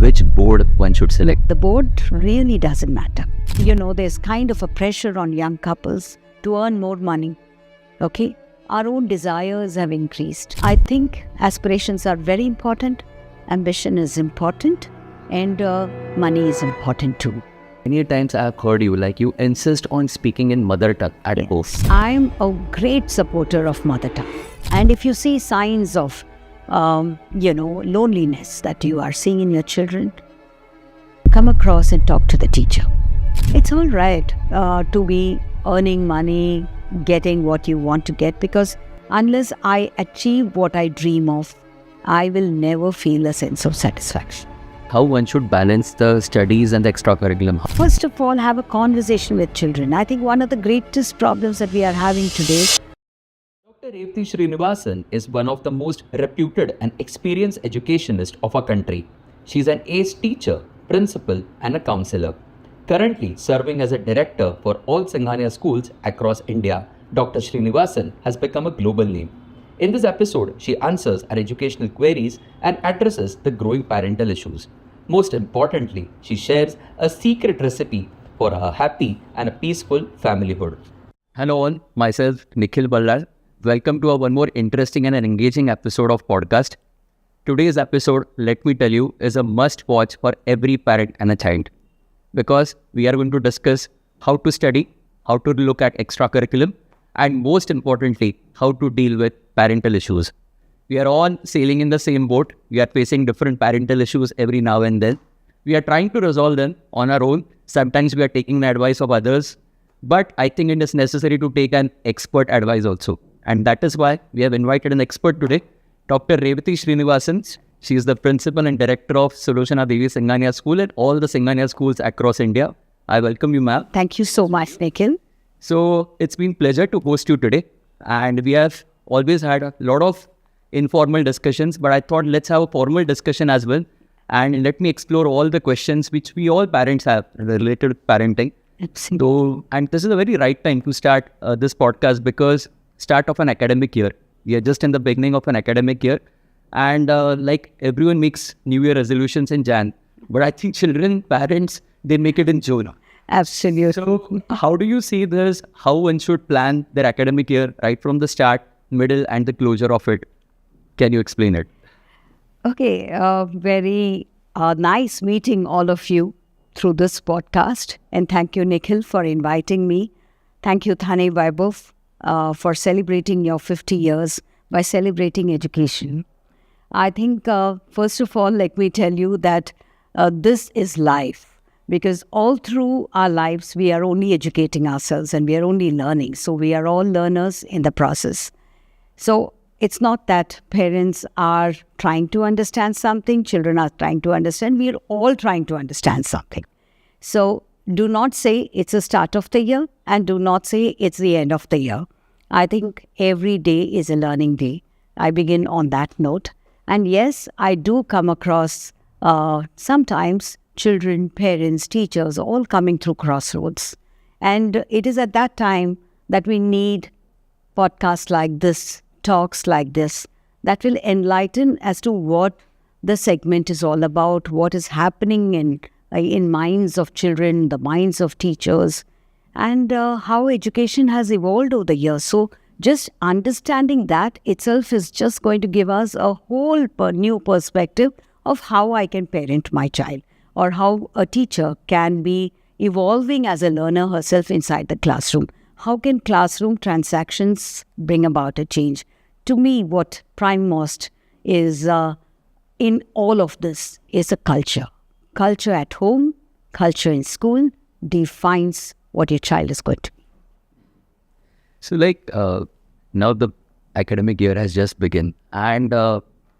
which board one should select? The board really doesn't matter. There's kind of a pressure on young couples to earn more money. Okay? Our own desires have increased. I think aspirations are very important, ambition is important, and money is important too. Many times I have heard you insist on speaking in mother tongue at home. I'm a great supporter of mother tongue. And if you see signs of, loneliness that you are seeing in your children, come across and talk to the teacher. It's all right to be earning money, getting what you want to get, because unless I achieve what I dream of, I will never feel a sense of satisfaction. How one should balance the studies and the extracurriculum? First of all, have a conversation with children. I think one of the greatest problems that we are having today. Dr. Revathi Srinivasan is one of the most reputed and experienced educationists of our country. She is an ace teacher, principal and a counsellor. Currently serving as a director for all Singhania schools across India, Dr. Srinivasan has become a global name. In this episode, she answers our educational queries and addresses the growing parental issues. Most importantly, she shares a secret recipe for a happy and a peaceful familyhood. Hello all, myself Nikhil Ballal. Welcome to one more interesting and an engaging episode of podcast. Today's episode, let me tell you, is a must watch for every parent and a child. Because we are going to discuss how to study, how to look at extracurriculum, and most importantly, how to deal with parental issues. We are all sailing in the same boat. We are facing different parental issues every now and then. We are trying to resolve them on our own. Sometimes we are taking the advice of others. But I think it is necessary to take an expert advice also. And that is why we have invited an expert today, Dr. Revathi Srinivasan. She is the principal and director of Solushana Devi Singhania School and all the Singhania schools across India. I welcome you, ma'am. Thank you so much, Nikhil. So it's been a pleasure to host you today. And we have always had a lot of informal discussions, but I thought let's have a formal discussion as well. And let me explore all the questions which we all parents have related to parenting. Absolutely. And this is a very right time to start this podcast because start of an academic year. We are just in the beginning of an academic year. And like everyone makes New Year resolutions in Jan, but I think children, parents, they make it in June. Absolutely. So how do you see this? How one should plan their academic year right from the start, middle and the closure of it? Can you explain it? Okay, very nice meeting all of you through this podcast. And thank you, Nikhil, for inviting me. Thank you, Thane Vaibhav, for celebrating your 50 years by celebrating education. I think, first of all, let me tell you that this is life. Because all through our lives, we are only educating ourselves and we are only learning. So we are all learners in the process. So it's not that parents are trying to understand something, children are trying to understand. We are all trying to understand something. So do not say it's the start of the year and do not say it's the end of the year. I think every day is a learning day. I begin on that note. And yes, I do come across sometimes children, parents, teachers, all coming through crossroads. And it is at that time that we need podcasts like this, talks like this, that will enlighten as to what the segment is all about, what is happening in minds of children, the minds of teachers, and how education has evolved over the years. So just understanding that itself is just going to give us a whole new perspective of how I can parent my child, or how a teacher can be evolving as a learner herself inside the classroom. How can classroom transactions bring about a change? To me, what prime most is in all of this is a culture. Culture at home, culture in school defines what your child is going to be. So now the academic year has just begun and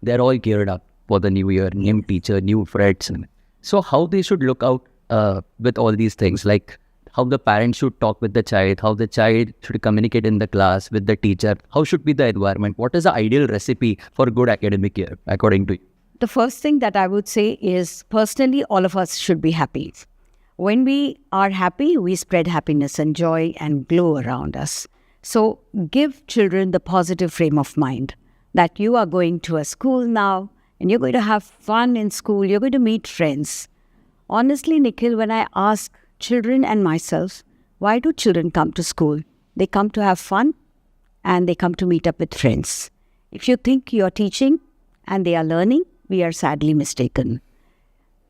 they're all geared up for the new year, new teacher, new friends. So how they should look out with all these things, like how the parents should talk with the child, how the child should communicate in the class with the teacher, how should be the environment, what is the ideal recipe for good academic year according to you? The first thing that I would say is, personally, all of us should be happy. When we are happy, we spread happiness and joy and glow around us. So give children the positive frame of mind that you are going to a school now and you're going to have fun in school. You're going to meet friends. Honestly, Nikhil, when I ask children and myself, why do children come to school? They come to have fun and they come to meet up with friends. If you think you're teaching and they are learning, we are sadly mistaken.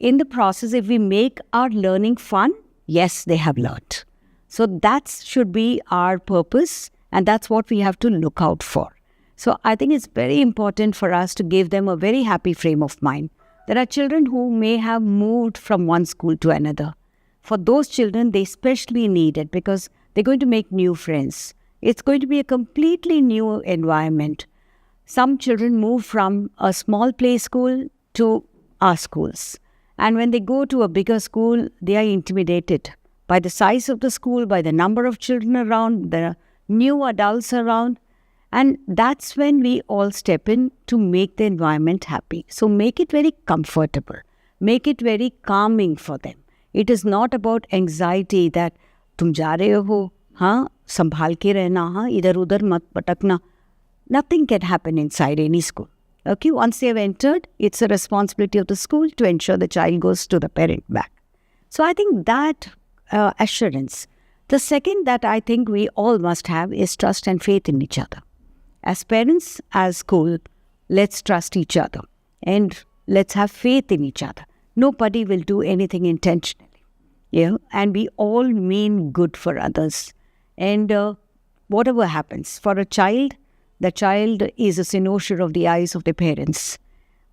In the process, if we make our learning fun, yes, they have learned. So that should be our purpose, and that's what we have to look out for. So I think it's very important for us to give them a very happy frame of mind. There are children who may have moved from one school to another. For those children, they especially need it because they're going to make new friends. It's going to be a completely new environment. Some children move from a small play school to our schools. And when they go to a bigger school, they are intimidated by the size of the school, by the number of children around, the new adults around. And that's when we all step in to make the environment happy. So make it very comfortable. Make it very calming for them. It is not about anxiety that तुम जा रहे हो, हाँ, संभाल के रहना, हाँ, इधर उधर मत पटकना. Nothing can happen inside any school. Okay, once they have entered, it's a responsibility of the school to ensure the child goes to the parent back. So I think that assurance. The second that I think we all must have is trust and faith in each other. As parents, as school, let's trust each other and let's have faith in each other. Nobody will do anything intentionally. Yeah, and we all mean good for others. And whatever happens, for a child, the child is a cynosure of the eyes of their parents.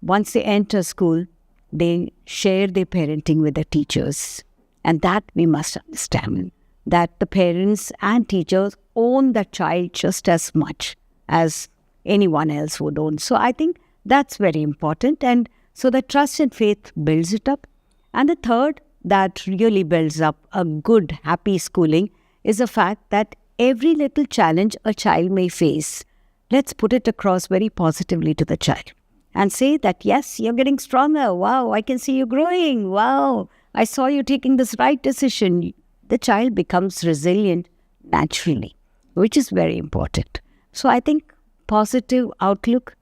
Once they enter school, they share their parenting with the teachers. And that we must understand, that the parents and teachers own the child just as much as anyone else would own. So I think that's very important. And so the trust and faith builds it up. And the third that really builds up a good, happy schooling is the fact that every little challenge a child may face, let's put it across very positively to the child and say that, yes, you're getting stronger. Wow, I can see you growing. Wow, I saw you taking this right decision. The child becomes resilient naturally, which is very important. So I think positive outlook,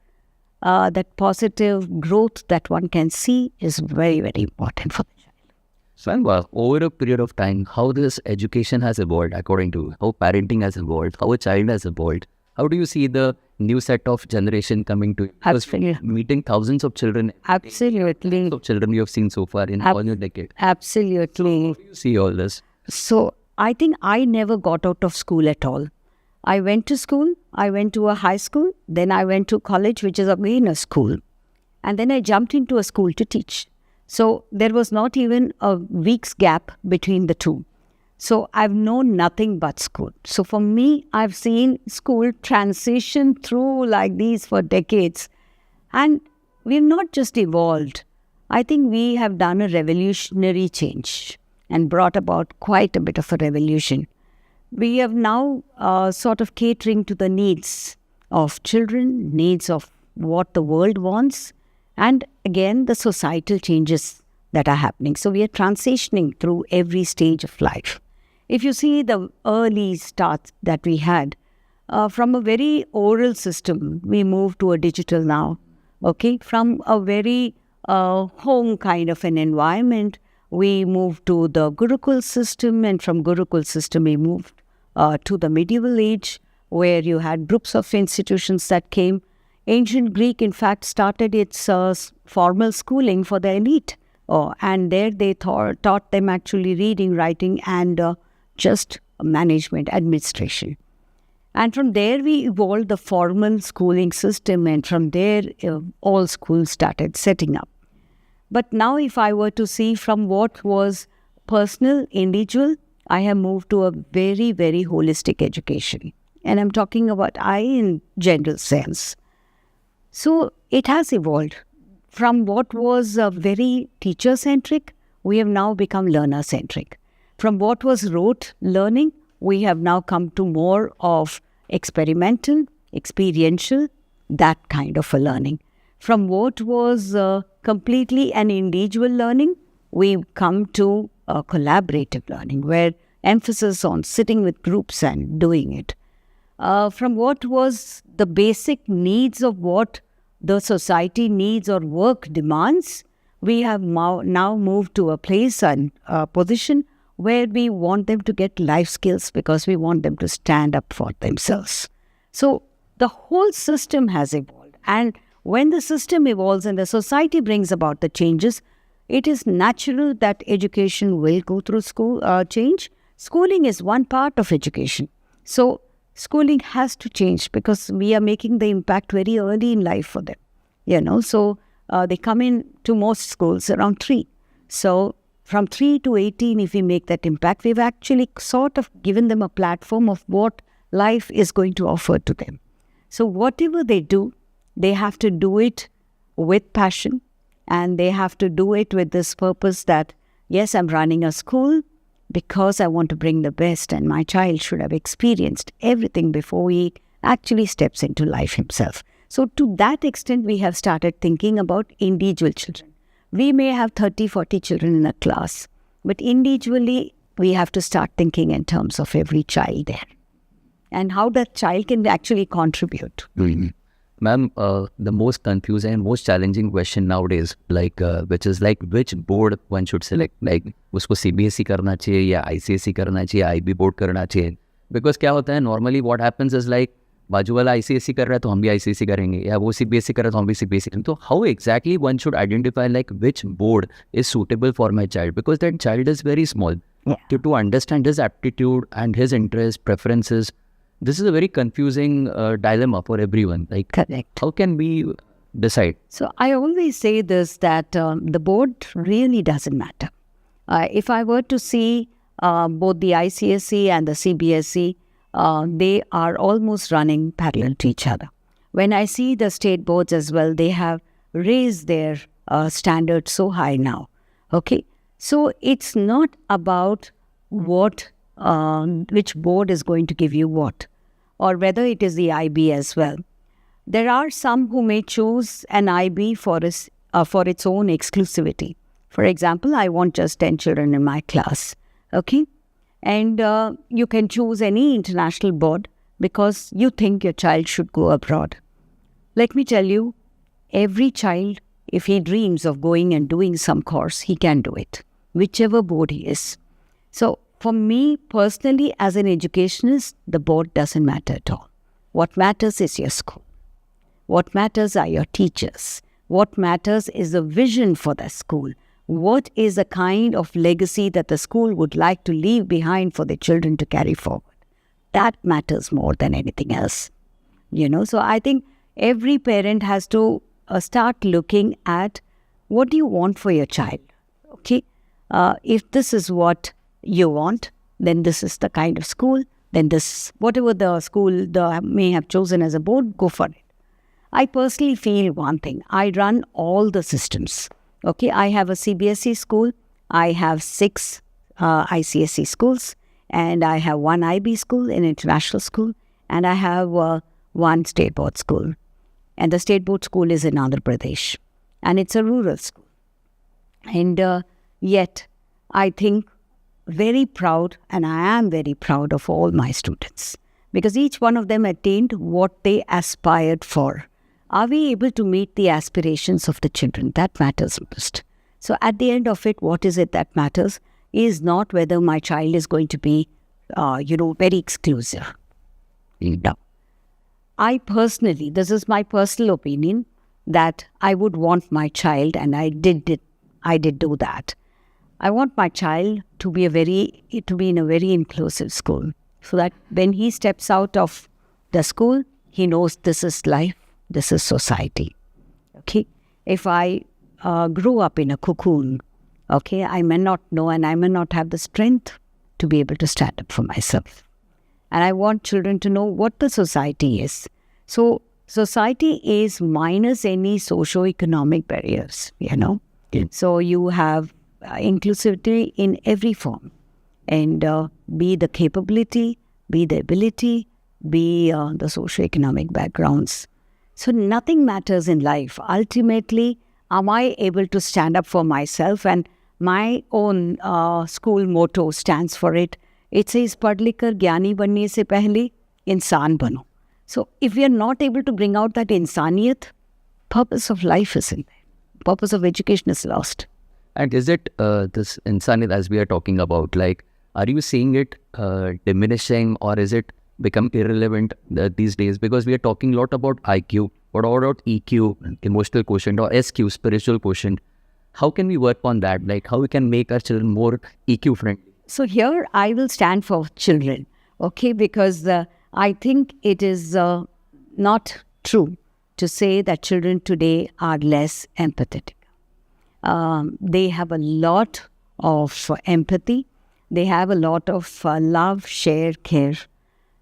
that positive growth that one can see is very, very important for the child. So, over a period of time, how this education has evolved according to you, how parenting has evolved, how a child has evolved, how do you see the new set of generation coming to you? Absolutely. Meeting thousands of children. Absolutely. Thousands of children you have seen so far in all your decade. Absolutely. How do you see all this? So I think I never got out of school at all. I went to school, I went to a high school, then I went to college, which is again a school. And then I jumped into a school to teach. So there was not even a week's gap between the two. So I've known nothing but school. So for me, I've seen school transition through like these for decades. And we've not just evolved. I think we have done a revolutionary change and brought about quite a bit of a revolution. We have now sort of catering to the needs of children, needs of what the world wants, and again, the societal changes that are happening. So we are transitioning through every stage of life. If you see the early starts that we had, from a very oral system, we moved to a digital now. Okay, from a very home kind of an environment, we moved to the Gurukul system, and from Gurukul system, we moved to the medieval age, where you had groups of institutions that came. Ancient Greek, in fact, started its formal schooling for the elite. And there they taught them actually reading, writing, and just management, administration. And from there, we evolved the formal schooling system, and from there, all schools started setting up. But now, if I were to see from what was personal, individual, I have moved to a very, very holistic education. And I'm talking about I in general sense. So it has evolved. From what was very teacher-centric, we have now become learner-centric. From what was rote learning, we have now come to more of experimental, experiential, that kind of a learning. From what was completely an individual learning, we've come to collaborative learning, where emphasis on sitting with groups and doing it. From what was the basic needs of what the society needs or work demands, we have now moved to a place and position where we want them to get life skills because we want them to stand up for themselves. So the whole system has evolved. And when the system evolves and the society brings about the changes, it is natural that education will go through change. Schooling is one part of education. So schooling has to change because we are making the impact very early in life for them. So they come in to most schools around 3. So from 3 to 18, if we make that impact, we've actually sort of given them a platform of what life is going to offer to them. So whatever they do, they have to do it with passion, and they have to do it with this purpose that, yes, I'm running a school because I want to bring the best, and my child should have experienced everything before he actually steps into life himself. So to that extent, we have started thinking about individual children. We may have 30, 40 children in a class, but individually, we have to start thinking in terms of every child there and how that child can actually contribute. Ma'am, the most confusing and most challenging question nowadays, which is which board one should select? उसको CBSE करना चाहिए या ICSE करना चाहिए, IB board करना चाहिए? Because क्या होता है, normally what happens is बाजू वाला ICSE कर रहा है तो हम भी ICSE करेंगे, या वो CBSE कर रहा है तो हम भी CBSE करेंगे. तो how exactly one should identify which board is suitable for my child? Because that child is very small. To understand his aptitude and his interests, preferences, this is a very confusing dilemma for everyone. Correct. How can we decide? So I always say this, that the board really doesn't matter. If I were to see both the ICSE and the CBSE, they are almost running parallel to each other. When I see the state boards as well, they have raised their standards so high now. Okay, so it's not about which board is going to give you what, or whether it is the IB as well. There are some who may choose an IB for its own exclusivity. For example, I want just 10 children in my class. Okay, and you can choose any international board because you think your child should go abroad. Let me tell you, every child, if he dreams of going and doing some course, he can do it, whichever board he is. So for me personally, as an educationist, the board doesn't matter at all. What matters is your school. What matters are your teachers. What matters is the vision for the school. What is the kind of legacy that the school would like to leave behind for the children to carry forward? That matters more than anything else. So I think every parent has to start looking at what do you want for your child. Okay, if this is what you want, then this is the kind of school, then this, whatever the school may have chosen as a board, go for it. I personally feel one thing, I run all the systems. Okay, I have a CBSE school, I have 6 ICSE schools, and I have 1 IB school, an international school, and I have 1 state board school. And the state board school is in Andhra Pradesh, and it's a rural school. And yet, I think very proud, and I am very proud of all my students, because each one of them attained what they aspired for. Are we able to meet the aspirations of the children? That matters most. So at the end of it, what is it that matters is not whether my child is going to be, very exclusive. No. I personally, this is my personal opinion, that I would want my child, and I did do that. I want my child to be in a very inclusive school, so that when he steps out of the school, he knows this is life, this is society. Okay, if I grew up in a cocoon, okay, I may not know and I may not have the strength to be able to stand up for myself. And I want children to know what the society is. So society is minus any socio-economic barriers, So you have inclusivity in every form, and be the capability, be the ability, be the socio-economic backgrounds. So nothing matters in life. Ultimately, am I able to stand up for myself? And my own school motto stands for it. It says, "Padh likh kar gyani banne se pehle insaan bano." So if we are not able to bring out that insaniyat, purpose of life isn't there. Purpose of education is lost. And is it this insanity as we are talking about, like, are you seeing it diminishing, or is it become irrelevant these days? Because we are talking a lot about IQ, what about EQ, emotional quotient, or SQ, spiritual quotient. How can we work on that? Like, how we can make our children more EQ friendly? So here I will stand for children, okay, because I think it is not true to say that children today are less empathetic. They have a lot of empathy. They have a lot of love, share, care.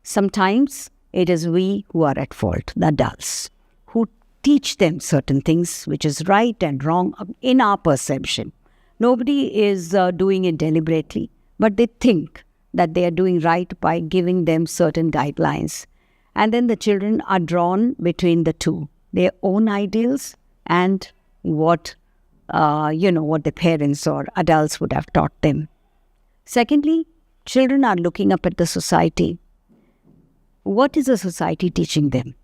Sometimes it is we who are at fault, the adults, who teach them certain things which is right and wrong in our perception. Nobody is doing it deliberately, but they think that they are doing right by giving them certain guidelines. And then the children are drawn between the two, their own ideals and what the parents or adults would have taught them. Secondly, children are looking up at the society. What is the society teaching them?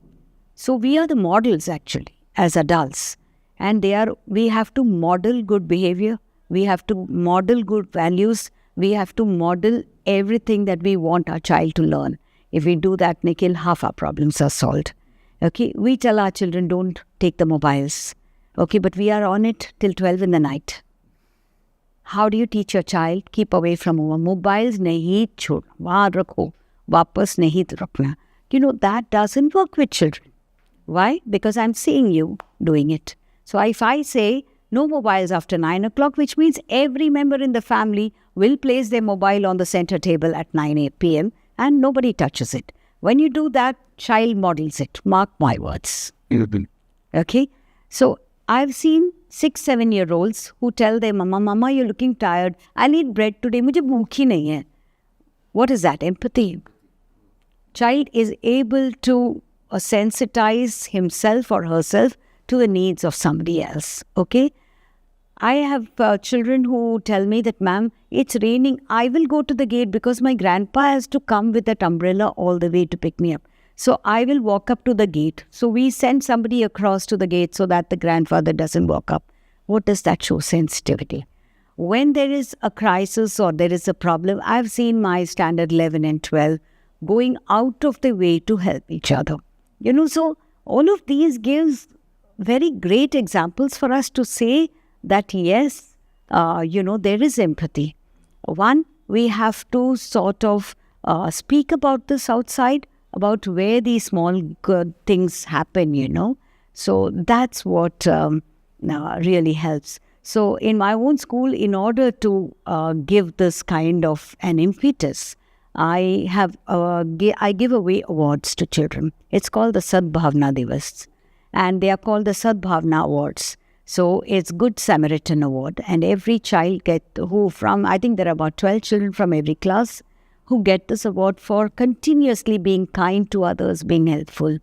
So we are the models actually as adults, and we have to model good behavior. We have to model good values. We have to model everything that we want our child to learn. If we do that, Nikhil, half our problems are solved. Okay, we tell our children don't take the mobiles. Okay, but we are on it till 12 in the night. How do you teach your child? Keep away from mobiles. Nahi chhod, wahan rakho, wapas nahi rakna. That doesn't work with children. Why? Because I'm seeing you doing it. So if I say no mobiles after 9 o'clock, which means every member in the family will place their mobile on the center table at 9 p.m. and nobody touches it. When you do that, child models it. Mark my words. Okay? So I've seen 6-7-year-olds who tell their mama, you're looking tired. I need bread today. Mujhe bhook hi nahi hai. What is that? Empathy. Child is able to sensitize himself or herself to the needs of somebody else. Okay? I have children who tell me that, ma'am, it's raining. I will go to the gate because my grandpa has to come with that umbrella all the way to pick me up. So I will walk up to the gate. So we send somebody across to the gate so that the grandfather doesn't walk up. What does that show? Sensitivity. When there is a crisis or there is a problem, I've seen my standard 11 and 12 going out of the way to help each other. So all of these gives very great examples for us to say that yes, there is empathy. One, we have to sort of speak about this outside, about where these small good things happen, So that's what really helps. So in my own school, in order to give this kind of an impetus, I give away awards to children. It's called the Sadbhavna Divas, and they are called the Sadbhavna Awards. So it's Good Samaritan Award, and every child I think there are about 12 children from every class who get this award for continuously being kind to others, being helpful.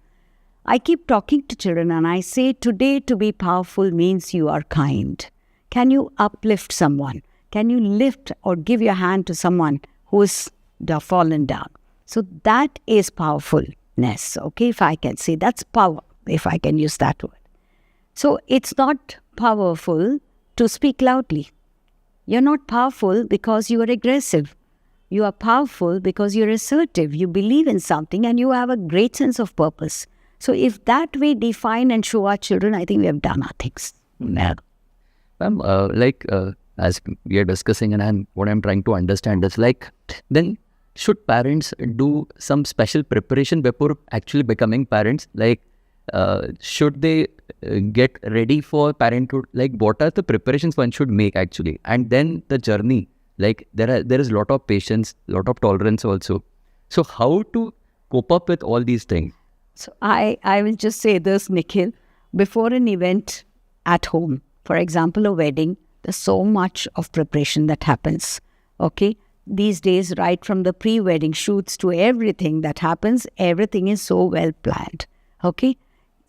I keep talking to children and I say, today to be powerful means you are kind. Can you uplift someone? Can you lift or give your hand to someone who is fallen down? So that is powerfulness, okay, if I can say. That's power, if I can use that word. So it's not powerful to speak loudly. You're not powerful because you are aggressive. You are powerful because you're assertive. You believe in something and you have a great sense of purpose. So if that we define and show our children, I think we have done our things. Yeah. As we are discussing, and what I'm trying to understand is then should parents do some special preparation before actually becoming parents? Should they get ready for parenthood? What are the preparations one should make actually? And then the journey, there is a lot of patience, a lot of tolerance also. So how to cope up with all these things? So I will just say this, Nikhil. Before an event at home, for example, a wedding, there's so much of preparation that happens. Okay? These days, right from the pre-wedding shoots to everything that happens, everything is so well planned. Okay?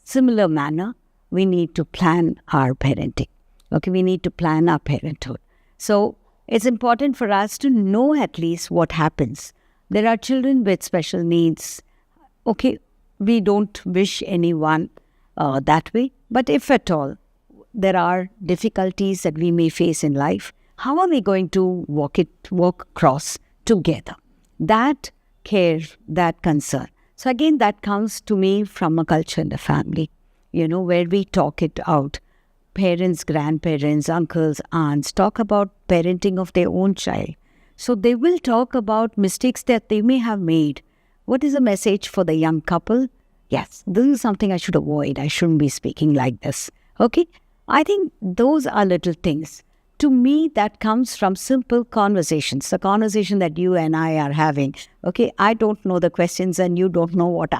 Similar manner, we need to plan our parenting. Okay? We need to plan our parenthood. So it's important for us to know at least what happens. There are children with special needs. Okay? We don't wish anyone that way. But if at all there are difficulties that we may face in life, how are we going to walk across together? That care, that concern. So again, that comes to me from a culture in the family, where we talk it out. Parents, grandparents, uncles, aunts talk about parenting of their own child. So they will talk about mistakes that they may have made. What is a message for the young couple? Yes, this is something I should avoid. I shouldn't be speaking like this. Okay? I think those are little things. To me, that comes from simple conversations, the conversation that you and I are having. Okay, I don't know the questions and you don't know what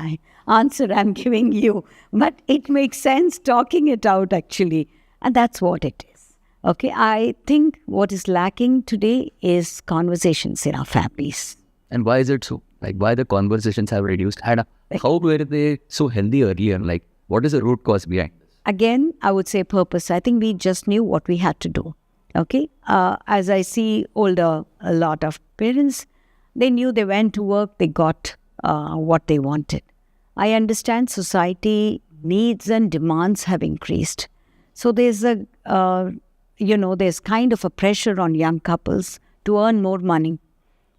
answer I'm giving you. But it makes sense talking it out actually. And that's what it is. Okay, I think what is lacking today is conversations in our families. And why is it so? Like, why the conversations have reduced? And how were they so healthy earlier? Like, what is the root cause behind this? Again, I would say purpose. I think we just knew what we had to do. Okay. As I see a lot of parents, they knew they went to work, they got what they wanted. I understand society needs and demands have increased. So there's there's kind of a pressure on young couples to earn more money.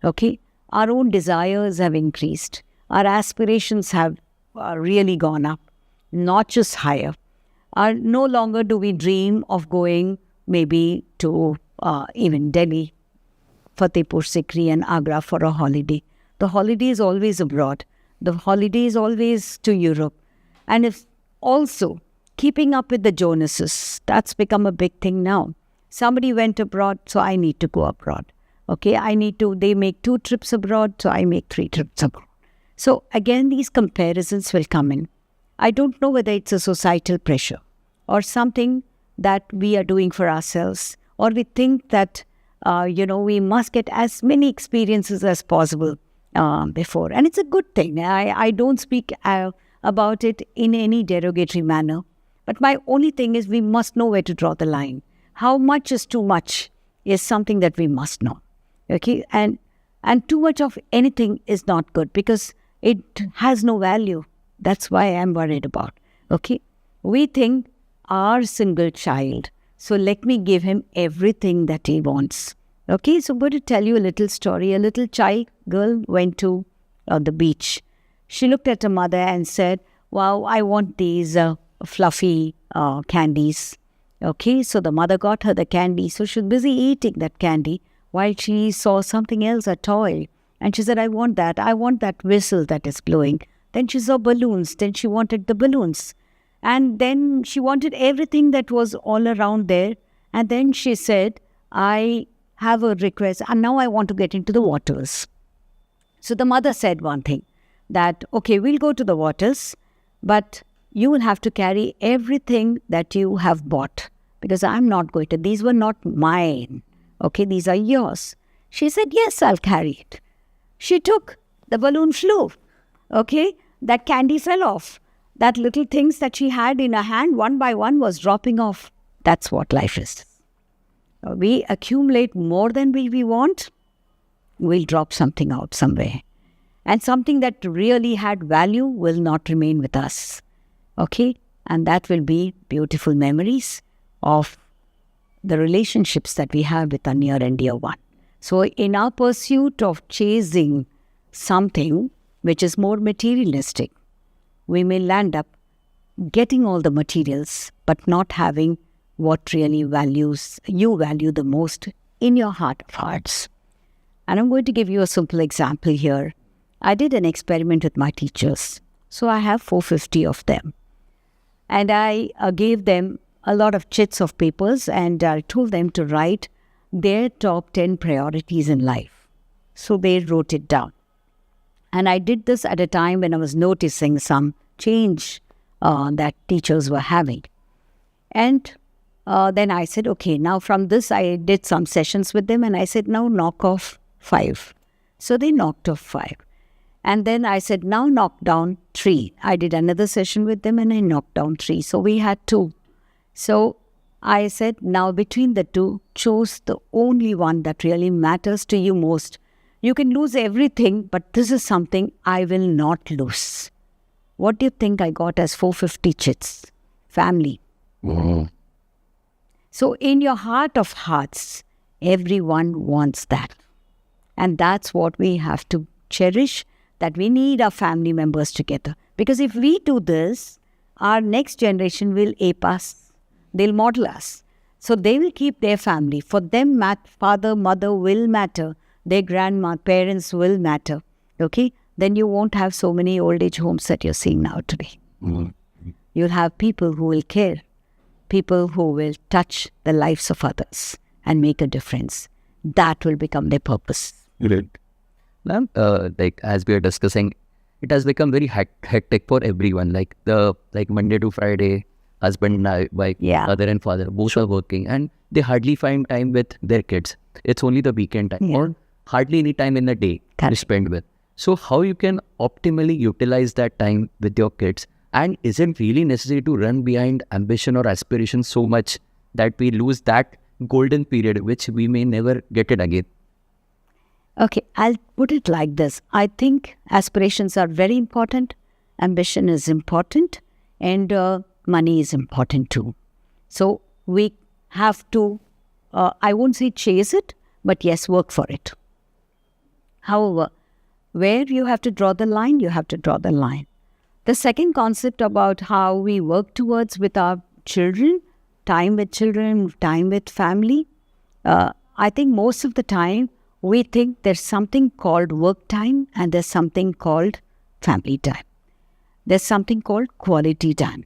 Okay. Our own desires have increased. Our aspirations have really gone up, not just higher. No longer do we dream of going maybe to even Delhi, Fatehpur Sikri and Agra for a holiday. The holiday is always abroad. The holiday is always to Europe. And if also keeping up with the Jonases, that's become a big thing now. Somebody went abroad, so I need to go abroad. Okay, they make 2 trips abroad, so I make 3 trips abroad. So again, these comparisons will come in. I don't know whether it's a societal pressure or something that we are doing for ourselves, or we think that, we must get as many experiences as possible before. And it's a good thing. I don't speak about it in any derogatory manner. But my only thing is we must know where to draw the line. How much is too much is something that we must know. Okay? And too much of anything is not good because it has no value. That's why I'm worried about. Okay? We think our single child, so let me give him everything that he wants. Okay? So I'm going to tell you a little story. A little girl went to the beach. She looked at her mother and said, wow, I want these fluffy candies. Okay, so the mother got her the candy. So she was busy eating that candy while she saw something else, a toy. And she said, I want that whistle that is blowing. Then she saw balloons. Then she wanted the balloons. And then she wanted everything that was all around there. And then she said, I have a request. And now I want to get into the waters. So the mother said one thing, that, okay, we'll go to the waters, but you will have to carry everything that you have bought because I'm not going to. These were not mine. Okay, these are yours. She said, yes, I'll carry it. She took, the balloon flew. Okay, that candy fell off. That little things that she had in her hand, one by one, was dropping off. That's what life is. We accumulate more than we want, we'll drop something out somewhere. And something that really had value will not remain with us. Okay? And that will be beautiful memories of the relationships that we have with our near and dear one. So in our pursuit of chasing something which is more materialistic, we may land up getting all the materials but not having what really you value the most in your heart of hearts. And I'm going to give you a simple example here. I did an experiment with my teachers. So I have 450 of them. And I gave them a lot of chits of papers and I told them to write their top 10 priorities in life. So they wrote it down. And I did this at a time when I was noticing some change that teachers were having. And then I said, okay, now from this I did some sessions with them and I said, now knock off 5. So they knocked off 5. And then I said, now knock down 3. I did another session with them and I knocked down 3. So we had 2. So I said, now between the 2, choose the only one that really matters to you most. You can lose everything, but this is something I will not lose. What do you think I got as 450 chits? Family. So in your heart of hearts, everyone wants that. And that's what we have to cherish, that we need our family members together. Because if we do this, our next generation will ape us. They'll model us. So they will keep their family. For them, father, mother will matter. Their grandma, parents will matter. Okay? Then you won't have so many old age homes that you're seeing now today. You'll have people who will care. People who will touch the lives of others and make a difference. That will become their purpose. Great. Ma'am, like as we are discussing, it has become very hectic for everyone. Like Monday to Friday, husband and wife, mother and father, both are working, and they hardly find time with their kids. It's only the weekend time, or hardly any time in the day to spend with. So how you can optimally utilize that time with your kids? And is it really necessary to run behind ambition or aspiration so much that we lose that golden period, which we may never get it again? Okay, I'll put it like this. I think aspirations are very important, ambition is important, and money is important too. So we have to, I won't say chase it, but yes, work for it. However, where you have to draw the line, you have to draw the line. The second concept about how we work towards with our children, time with family, I think most of the time, we think there's something called work time and there's something called family time. There's something called quality time.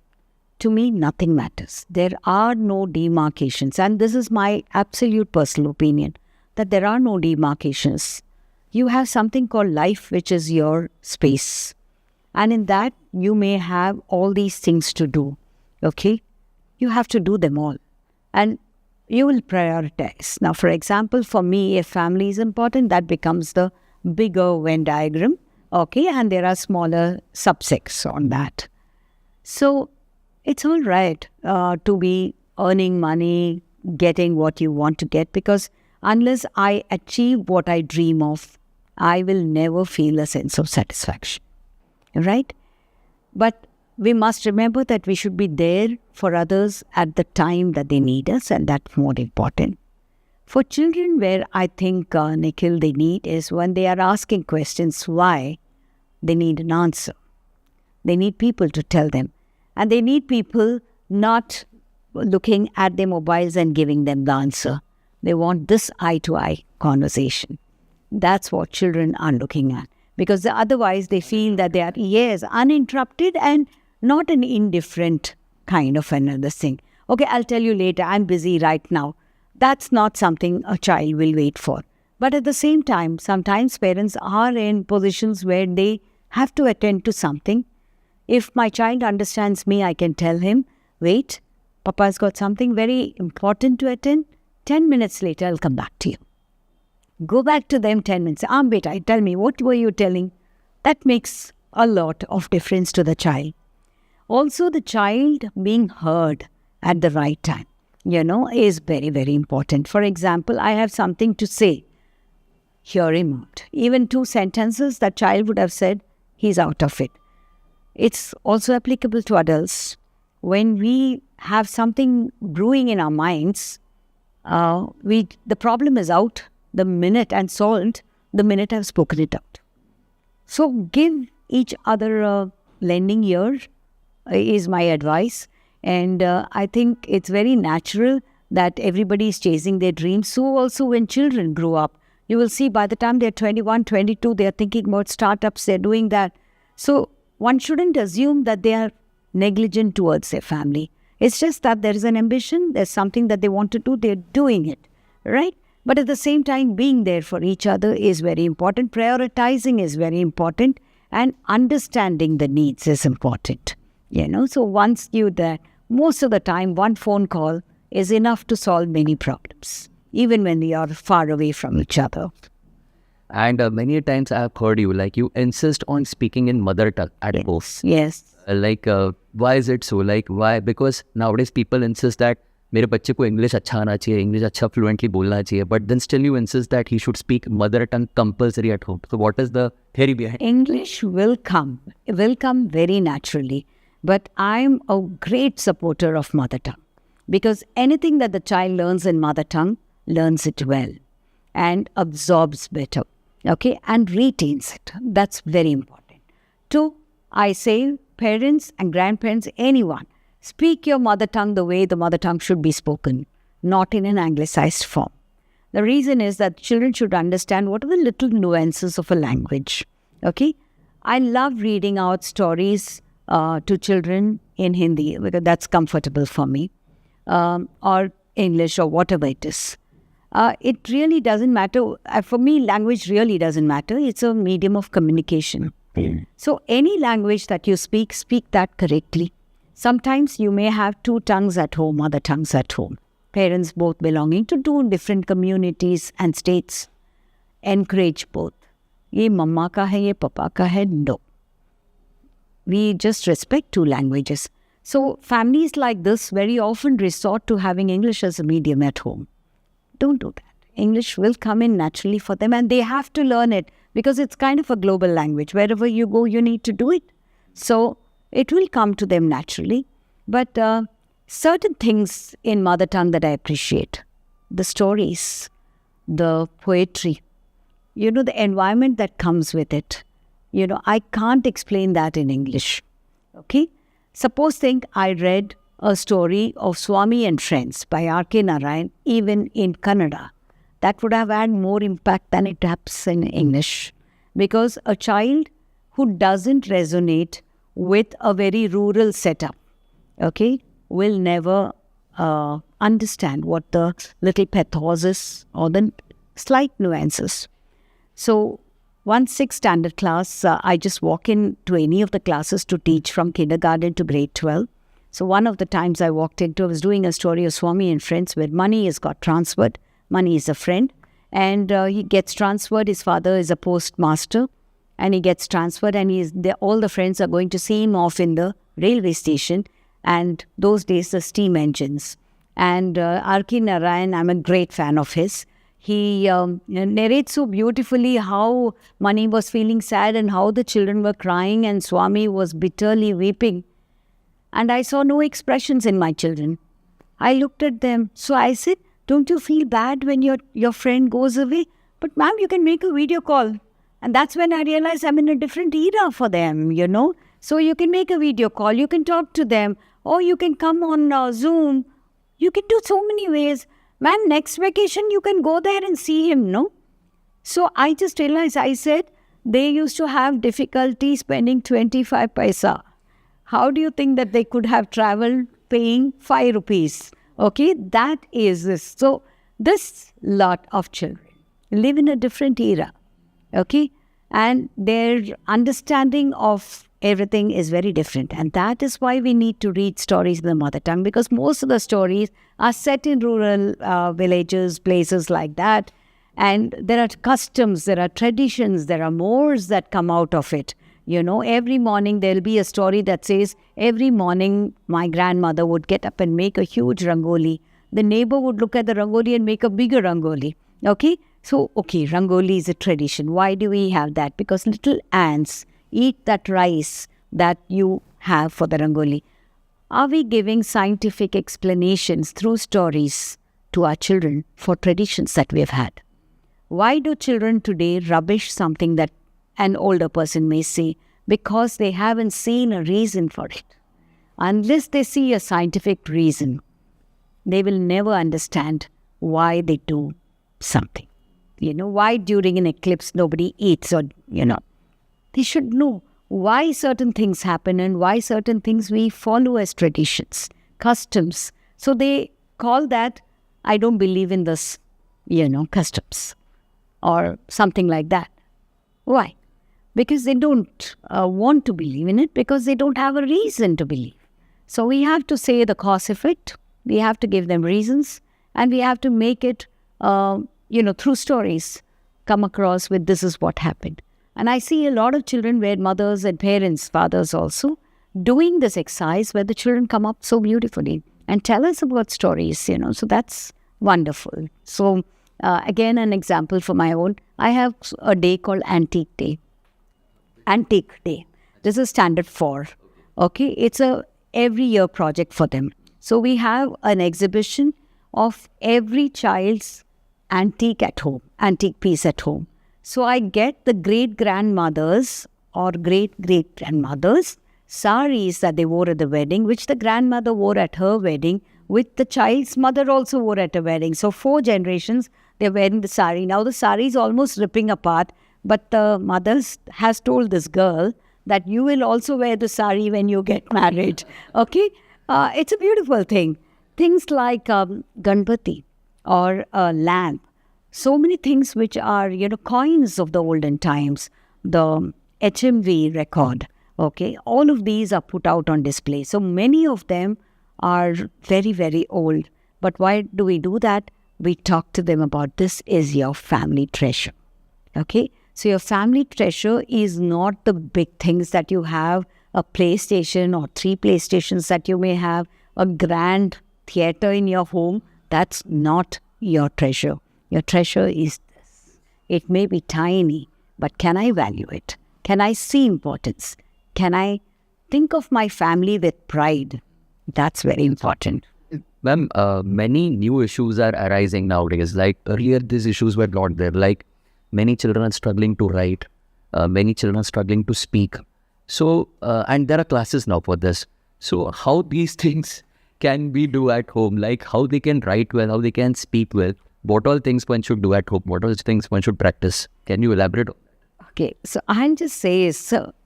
To me, nothing matters. There are no demarcations. And this is my absolute personal opinion, that there are no demarcations. You have something called life, which is your space. And in that, you may have all these things to do. Okay? You have to do them all. And you will prioritize. Now, for example, for me, if family is important, that becomes the bigger Venn diagram, okay, and there are smaller subsects on that. So, it's all right to be earning money, getting what you want to get, because unless I achieve what I dream of, I will never feel a sense of satisfaction, right? But we must remember that we should be there for others at the time that they need us, and that's more important. For children, where I think, Nikhil, they need is when they are asking questions why, they need an answer. They need people to tell them. And they need people not looking at their mobiles and giving them the answer. They want this eye-to-eye conversation. That's what children are looking at. Because otherwise they feel that they are, uninterrupted and not an indifferent kind of another thing. Okay, I'll tell you later, I'm busy right now. That's not something a child will wait for. But at the same time, sometimes parents are in positions where they have to attend to something. If my child understands me, I can tell him, wait, Papa's got something very important to attend. 10 minutes later, I'll come back to you. Go back to them 10 minutes. Beta, tell me, what were you telling? That makes a lot of difference to the child. Also, the child being heard at the right time, is very, very important. For example, I have something to say. Hear him out. Even 2 sentences that child would have said, he's out of it. It's also applicable to adults. When we have something brewing in our minds, the problem is out the minute and solved the minute I've spoken it out. So give each other a lending ear is my advice. And I think it's very natural that everybody is chasing their dreams. So also when children grow up, you will see by the time they're 21, 22, they're thinking about startups, they're doing that. So one shouldn't assume that they are negligent towards their family. It's just that there is an ambition, there's something that they want to do, they're doing it, right? But at the same time, being there for each other is very important. Prioritizing is very important. And understanding the needs is important. So once you that, most of the time, one phone call is enough to solve many problems, even when we are far away from each other. And many times I have heard you, like you insist on speaking in mother tongue at home. Yes. Why is it so? Why? Because nowadays people insist that मेरे बच्चे को English अच्छा आना चाहिए, English अच्छा fluently बोलना चाहिए, but then still you insist that he should speak mother tongue compulsory at home. So what is the theory behind? English will come very naturally. But I'm a great supporter of mother tongue, because anything that the child learns in mother tongue learns it well and absorbs better, okay, and retains it. That's very important. Two, I say parents and grandparents, anyone, speak your mother tongue the way the mother tongue should be spoken, not in an anglicized form. The reason is that children should understand what are the little nuances of a language. Okay? I love reading out stories to children in Hindi, because that's comfortable for me, or English, or whatever it is. It really doesn't matter. For me, language really doesn't matter. It's a medium of communication. So any language that you speak, speak that correctly. Sometimes you may have two tongues at home, mother tongues at home. Parents both belonging to two different communities and states. Encourage both. Ye mama ka hai, ye papa ka hai, no. We just respect two languages. So families like this very often resort to having English as a medium at home. Don't do that. English will come in naturally for them, and they have to learn it because it's kind of a global language. Wherever you go, you need to do it. So it will come to them naturally. But certain things in mother tongue that I appreciate, the stories, the poetry, the environment that comes with it. I can't explain that in English. Okay? Suppose I read a story of Swami and Friends by R.K. Narayan, even in Kannada. That would have had more impact than it has in English. Because a child who doesn't resonate with a very rural setup, okay, will never understand what the little pathos is or the slight nuances. So, 6th standard class, I just walk into any of the classes to teach from kindergarten to grade 12. So one of the times I walked into, I was doing a story of Swami and Friends where Money is got transferred. Money is a friend, and he gets transferred. His father is a postmaster, and he gets transferred, and all the friends are going to see him off in the railway station, and those days the steam engines. And R.K. Narayan, I'm a great fan of his. He narrates so beautifully how Money was feeling sad and how the children were crying and Swami was bitterly weeping. And I saw no expressions in my children. I looked at them. So I said, don't you feel bad when your friend goes away? But ma'am, you can make a video call. And that's when I realized I'm in a different era for them, So you can make a video call, you can talk to them, or you can come on Zoom. You can do so many ways. Ma'am, next vacation you can go there and see him, no? So I just realized, I said, they used to have difficulty spending 25 paisa. How do you think that they could have traveled paying 5 rupees? Okay, that is this. So this lot of children live in a different era, okay? And their understanding of everything is very different. And that is why we need to read stories in the mother tongue, because most of the stories are set in rural villages, places like that. And there are customs, there are traditions, there are mores that come out of it. Every morning there'll be a story that says, every morning my grandmother would get up and make a huge rangoli. The neighbor would look at the rangoli and make a bigger rangoli. Okay? So, rangoli is a tradition. Why do we have that? Because little ants eat that rice that you have for the rangoli. Are we giving scientific explanations through stories to our children for traditions that we have had? Why do children today rubbish something that an older person may say? Because they haven't seen a reason for it. Unless they see a scientific reason, they will never understand why they do something. Why during an eclipse nobody eats, or, They should know why certain things happen and why certain things we follow as traditions, customs. So they call that, I don't believe in this, customs or something like that. Why? Because they don't want to believe in it, because they don't have a reason to believe. So we have to say the cause effect, we have to give them reasons, and we have to make it, through stories, come across with this is what happened. And I see a lot of children where mothers and parents, fathers also, doing this exercise where the children come up so beautifully. and tell us about stories, So that's wonderful. So again, an example for my own. I have a day called Antique Day. Antique Day. This is standard 4. Okay, it's a every year project for them. So we have an exhibition of every child's antique at home, antique piece at home. So I get the great-grandmothers or great-great-grandmothers saris that they wore at the wedding, which the grandmother wore at her wedding, which the child's mother also wore at a wedding. So 4 generations, they're wearing the sari. Now the sari is almost ripping apart, but the mother has told this girl that you will also wear the sari when you get married. Okay? It's a beautiful thing. Things like Ganpati or a lamp. So many things which are, coins of the olden times. The HMV record. Okay? All of these are put out on display. So many of them are very, very old. But why do we do that? We talk to them about this is your family treasure. Okay? So your family treasure is not the big things that you have, a PlayStation or 3 PlayStations that you may have, a grand theater in your home. That's not your treasure. Your treasure is this. It may be tiny, but can I value it? Can I see importance? Can I think of my family with pride? That's very important. Ma'am, many new issues are arising nowadays. Like earlier, these issues were not there. Like many children are struggling to write. Many children are struggling to speak. So, and there are classes now for this. So how these things can we do at home? Like how they can write well, how they can speak well. What all things one should do at home? What all things one should practice? Can you elaborate? Okay, so I'll just say,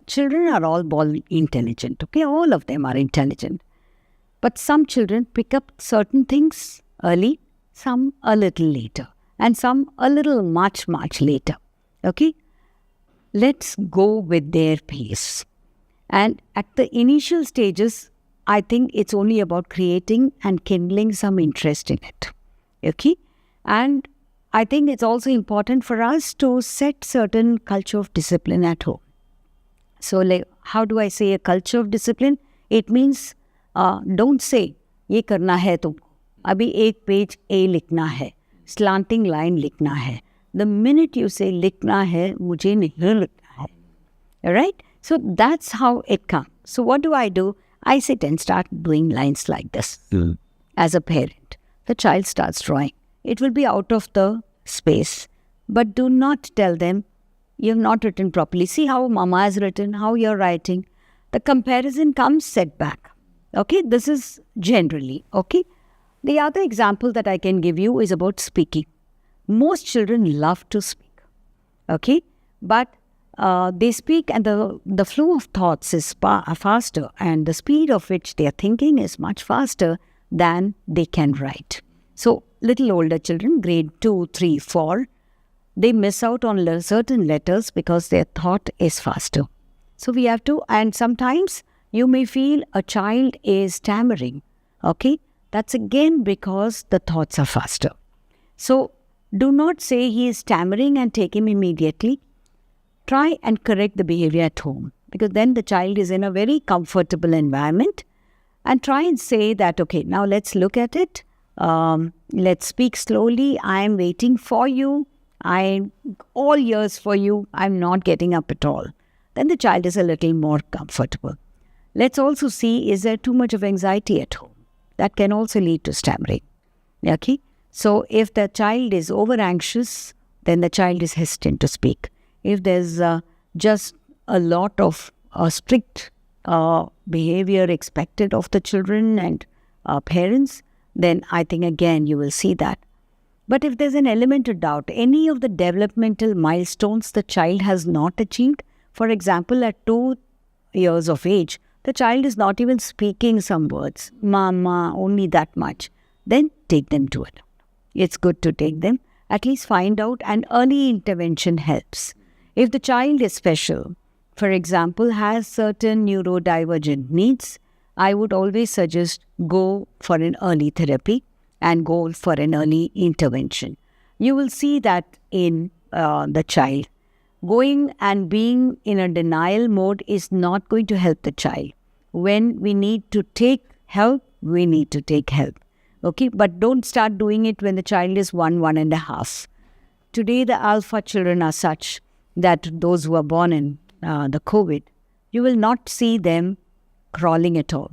children are all born intelligent. Okay, all of them are intelligent. But some children pick up certain things early, some a little later, and some a little much later. Okay? Let's go with their pace. And at the initial stages, I think it's only about creating and kindling some interest in it. Okay? And I think it's also important for us to set certain culture of discipline at home. So like, how do I say a culture of discipline? It means don't say, ये करना है तुमको. अभी एक page A लिखना है. Slanting line लिखना है. The minute you say लिखना है, मुझे नहीं लिखना है. Alright? So that's how it comes. So what do? I sit and start doing lines like this. As a parent, the child starts drawing. It will be out of the space. But do not tell them, you have not written properly. See how mama has written, how you're writing. The comparison comes set back. Okay, this is generally, okay. The other example that I can give you is about speaking. Most children love to speak, okay, but they speak and the flow of thoughts is faster, and the speed of which they are thinking is much faster than they can write. So, little older children, grade 2, 3, 4, they miss out on certain letters because their thought is faster. So, we have to, and sometimes you may feel a child is stammering, okay? That's again because the thoughts are faster. So, do not say he is stammering and take him immediately. Try and correct the behavior at home, because then the child is in a very comfortable environment, and try and say that, okay, now let's look at it. Let's speak slowly. I am waiting for you. I'm all ears for you. I'm not getting up at all. Then the child is a little more comfortable. Let's also see, is there too much of anxiety at home? That can also lead to stammering. Okay? So if the child is over anxious, then the child is hesitant to speak. If there's just a lot of strict behavior expected of the children and parents, then I think again you will see that. But if there's an element of doubt, any of the developmental milestones the child has not achieved, for example, at 2 years of age, the child is not even speaking some words, mama, only that much, then take them to it. It's good to take them, at least find out, and early intervention helps. If the child is special, for example, has certain neurodivergent needs, I would always suggest go for an early therapy and go for an early intervention. You will see that in the child. Going and being in a denial mode is not going to help the child. When we need to take help, we need to take help. Okay, but don't start doing it when the child is 1.5. Today, the alpha children are such that those who are born in the COVID, you will not see them crawling at all.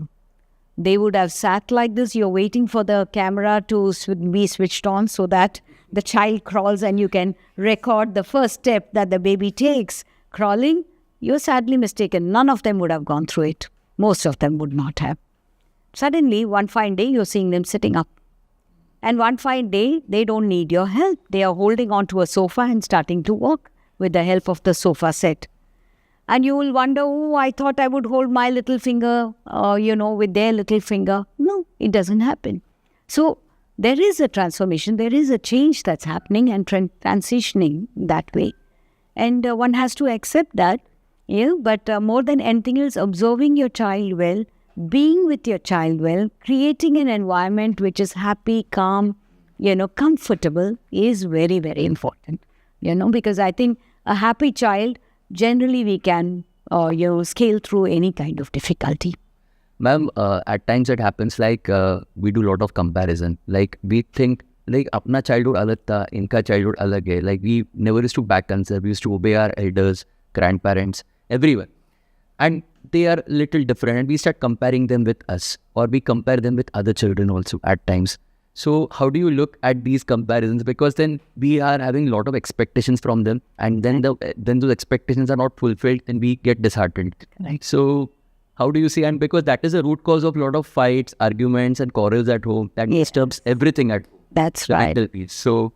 They would have sat like this. You're waiting for the camera to be switched on so that the child crawls and you can record the first step that the baby takes. Crawling, you're sadly mistaken. None of them would have gone through it. Most of them would not have. Suddenly, one fine day, you're seeing them sitting up. And one fine day, they don't need your help. They are holding onto a sofa and starting to walk with the help of the sofa set. And you will wonder, oh, I thought I would hold my little finger, with their little finger. No, it doesn't happen. So there is a transformation, there is a change that's happening and transitioning that way. And one has to accept that. Yeah, but more than anything else, observing your child well, being with your child well, creating an environment which is happy, calm, comfortable is very, very important. Because I think a happy child, generally we can, scale through any kind of difficulty. Ma'am, at times it happens like we do a lot of comparison. Like we think like apna childhood alag tha, inka childhood alag hai. Like we never used to back answer. We used to obey our elders, grandparents, everyone. And they are little different and we start comparing them with us, or we compare them with other children also at times. So how do you look at these comparisons? Because then we are having a lot of expectations from them, and then those expectations are not fulfilled and we get disheartened. Right. So how do you see? And because that is a root cause of a lot of fights, arguments and quarrels at home that disturbs everything at home. That's right. Mental peace. So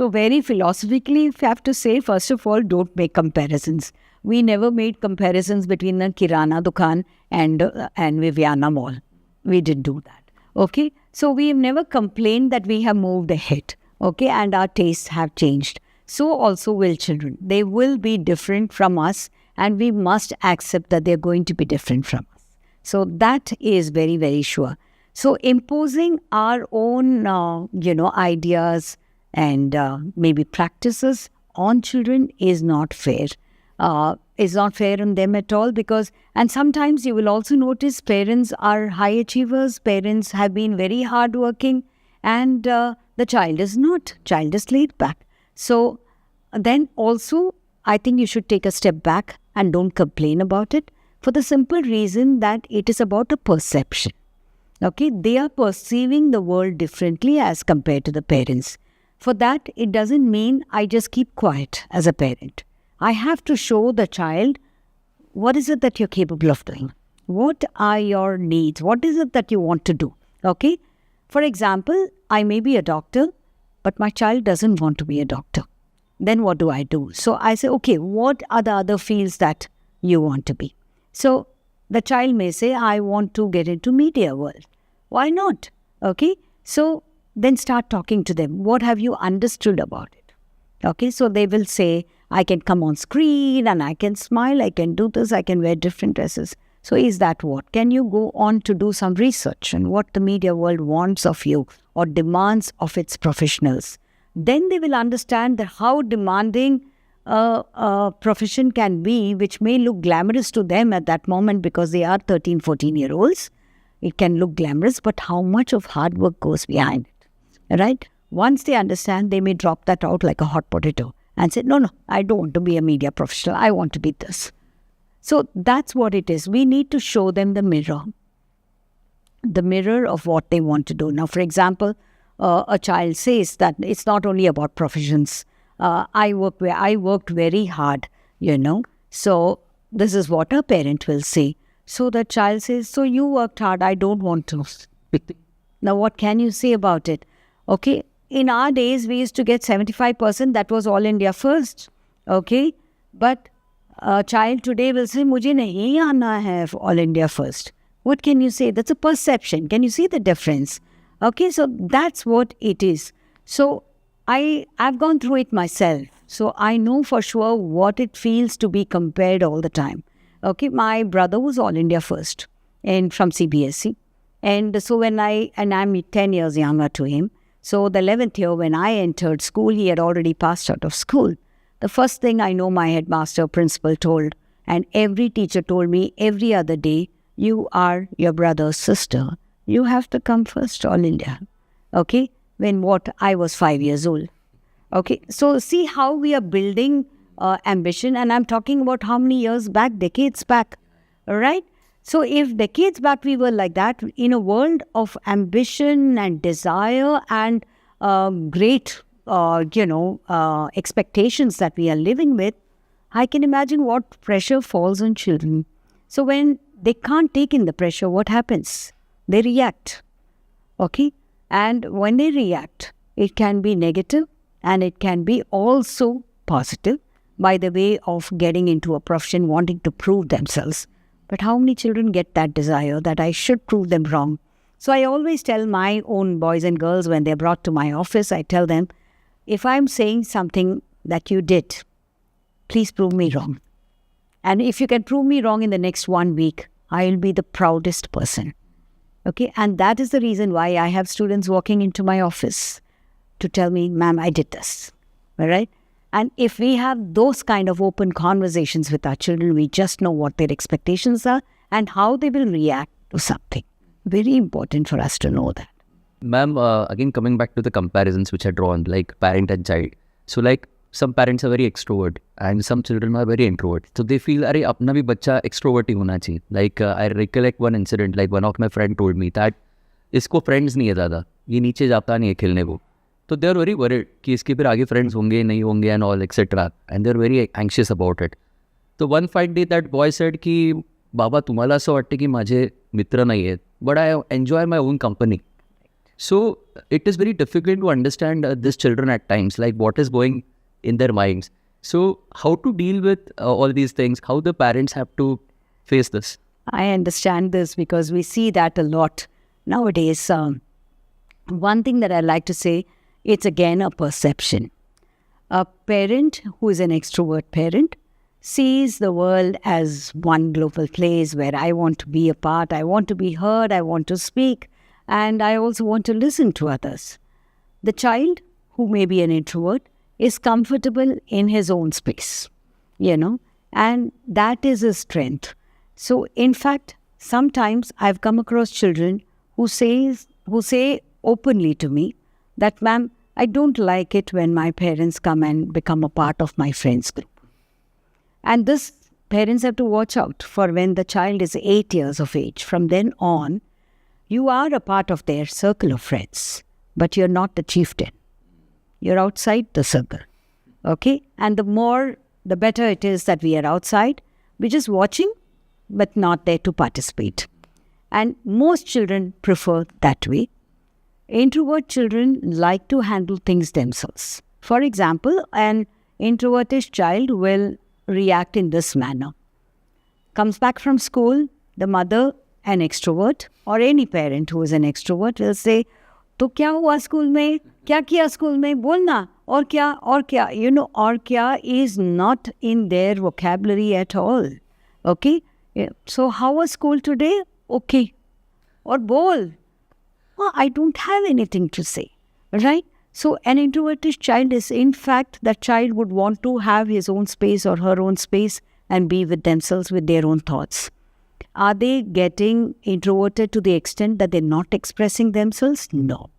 very philosophically, if you have to say, first of all, don't make comparisons. We never made comparisons between the Kirana Dukan and Viviana Mall. We didn't do that. Okay? So we've never complained that we have moved ahead. Okay? And our tastes have changed. So also will children. They will be different from us, and we must accept that they're going to be different from us. So that is very, very sure. So imposing our own, ideas and maybe practices on children is not fair. Is not fair on them at all, and sometimes you will also notice parents are high achievers, parents have been very hardworking, and the child is not. Child is laid back. So then also, I think you should take a step back and don't complain about it, for the simple reason that it is about a perception. Okay, they are perceiving the world differently as compared to the parents. For that, it doesn't mean I just keep quiet as a parent. I have to show the child what is it that you're capable of doing. What are your needs? What is it that you want to do? Okay? For example, I may be a doctor, but my child doesn't want to be a doctor. Then what do I do? So I say, okay, what are the other fields that you want to be? So the child may say, I want to get into media world. Why not? Okay? So then start talking to them. What have you understood about it? Okay? So they will say, I can come on screen and I can smile, I can do this, I can wear different dresses. So is that what? Can you go on to do some research on what the media world wants of you or demands of its professionals? Then they will understand that how demanding a profession can be, which may look glamorous to them at that moment because they are 13, 14-year-olds. It can look glamorous, but how much of hard work goes behind it, right? Once they understand, they may drop that out like a hot potato and say, no, I don't want to be a media professional. I want to be this. So that's what it is. We need to show them the mirror of what they want to do. Now, for example, a child says that it's not only about professions. I worked very hard, So this is what a parent will say. So the child says, so you worked hard, I don't want to. Now, what can you say about it? Okay. In our days, we used to get 75%. That was all India first. Okay. But a child today will say, Mujhe nahi aana hai all India first. What can you say? That's a perception. Can you see the difference? Okay. So that's what it is. So I've gone through it myself. So I know for sure what it feels to be compared all the time. Okay. My brother was all India first and from CBSE. And so I'm 10 years younger to him. So the 11th year when I entered school, he had already passed out of school. The first thing I know my headmaster, principal told, and every teacher told me every other day, you are your brother's sister. You have to come first, all India. Okay? When I was 5 years old. Okay? So see how we are building ambition, and I'm talking about how many years back, decades back. All right? So if decades back we were like that, in a world of ambition and desire and great, expectations that we are living with, I can imagine what pressure falls on children. So when they can't take in the pressure, what happens? They react. Okay? And when they react, it can be negative and it can be also positive by the way of getting into a profession, wanting to prove themselves. But how many children get that desire that I should prove them wrong? So I always tell my own boys and girls when they're brought to my office, I tell them, if I'm saying something that you did, please prove me wrong. And if you can prove me wrong in the next 1 week, I'll be the proudest person. Okay? And that is the reason why I have students walking into my office to tell me, ma'am, I did this. All right? And if we have those kind of open conversations with our children, we just know what their expectations are and how they will react to something. Very important for us to know that. Ma'am, again coming back to the comparisons which are drawn, like parent and child. So like some parents are very extrovert and some children are very introvert. So they feel, अरे अपना भी बच्चा extrovert ही होना चाहिए. Like I recollect one incident, like one of my friend told me that इसको friends नहीं है ज़्यादा, ये नीचे जाता नहीं है खेलने को. So they are very worried कि इसके फिर आगे friends होंगे नहीं होंगे and all etc. And they are very anxious about it. So one fine day that boy said कि बाबा तुम्हाला असं वाटते की माझे मित्र नाही आहेत, but I enjoy my own company. So it is very difficult to understand these children at times, like what is going in their minds. So how to deal with all these things, how the parents have to face this? I understand this because we see that a lot nowadays. One thing that I like to say, it's again a perception. A parent who is an extrovert parent sees the world as one global place where I want to be a part, I want to be heard, I want to speak, and I also want to listen to others. The child who may be an introvert is comfortable in his own space, and that is his strength. So in fact, sometimes I've come across children who say openly to me that, ma'am, I don't like it when my parents come and become a part of my friends group. And this, parents have to watch out for when the child is 8 years of age. From then on, you are a part of their circle of friends, but you're not the chieftain. You're outside the circle. Okay? And the better it is that we are outside. We're just watching, but not there to participate. And most children prefer that way. Introvert children like to handle things themselves. For example, an introverted child will react in this manner. Comes back from school, the mother, an extrovert, or any parent who is an extrovert will say, तो क्या हुआ school में, क्या किया school में, बोलना, और क्या, और क्या is not in their vocabulary at all. Okay? So how was school today? Okay. Or bol. Oh, I don't have anything to say. Right? So an introverted child is, in fact, that child would want to have his own space or her own space and be with themselves with their own thoughts. Are they getting introverted to the extent that they're not expressing themselves? No.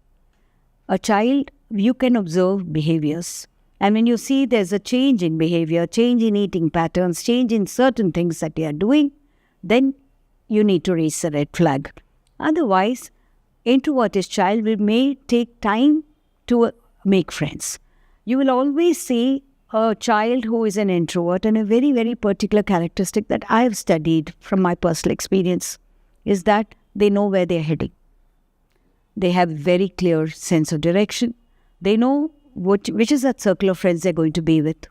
A child, you can observe behaviors. And when you see there's a change in behavior, change in eating patterns, change in certain things that they are doing, then you need to raise a red flag. Otherwise, introverted child may take time to make friends. You will always see a child who is an introvert, and a very, very particular characteristic that I have studied from my personal experience is that they know where they're heading. They have very clear sense of direction. They know which is that circle of friends they're going to be with.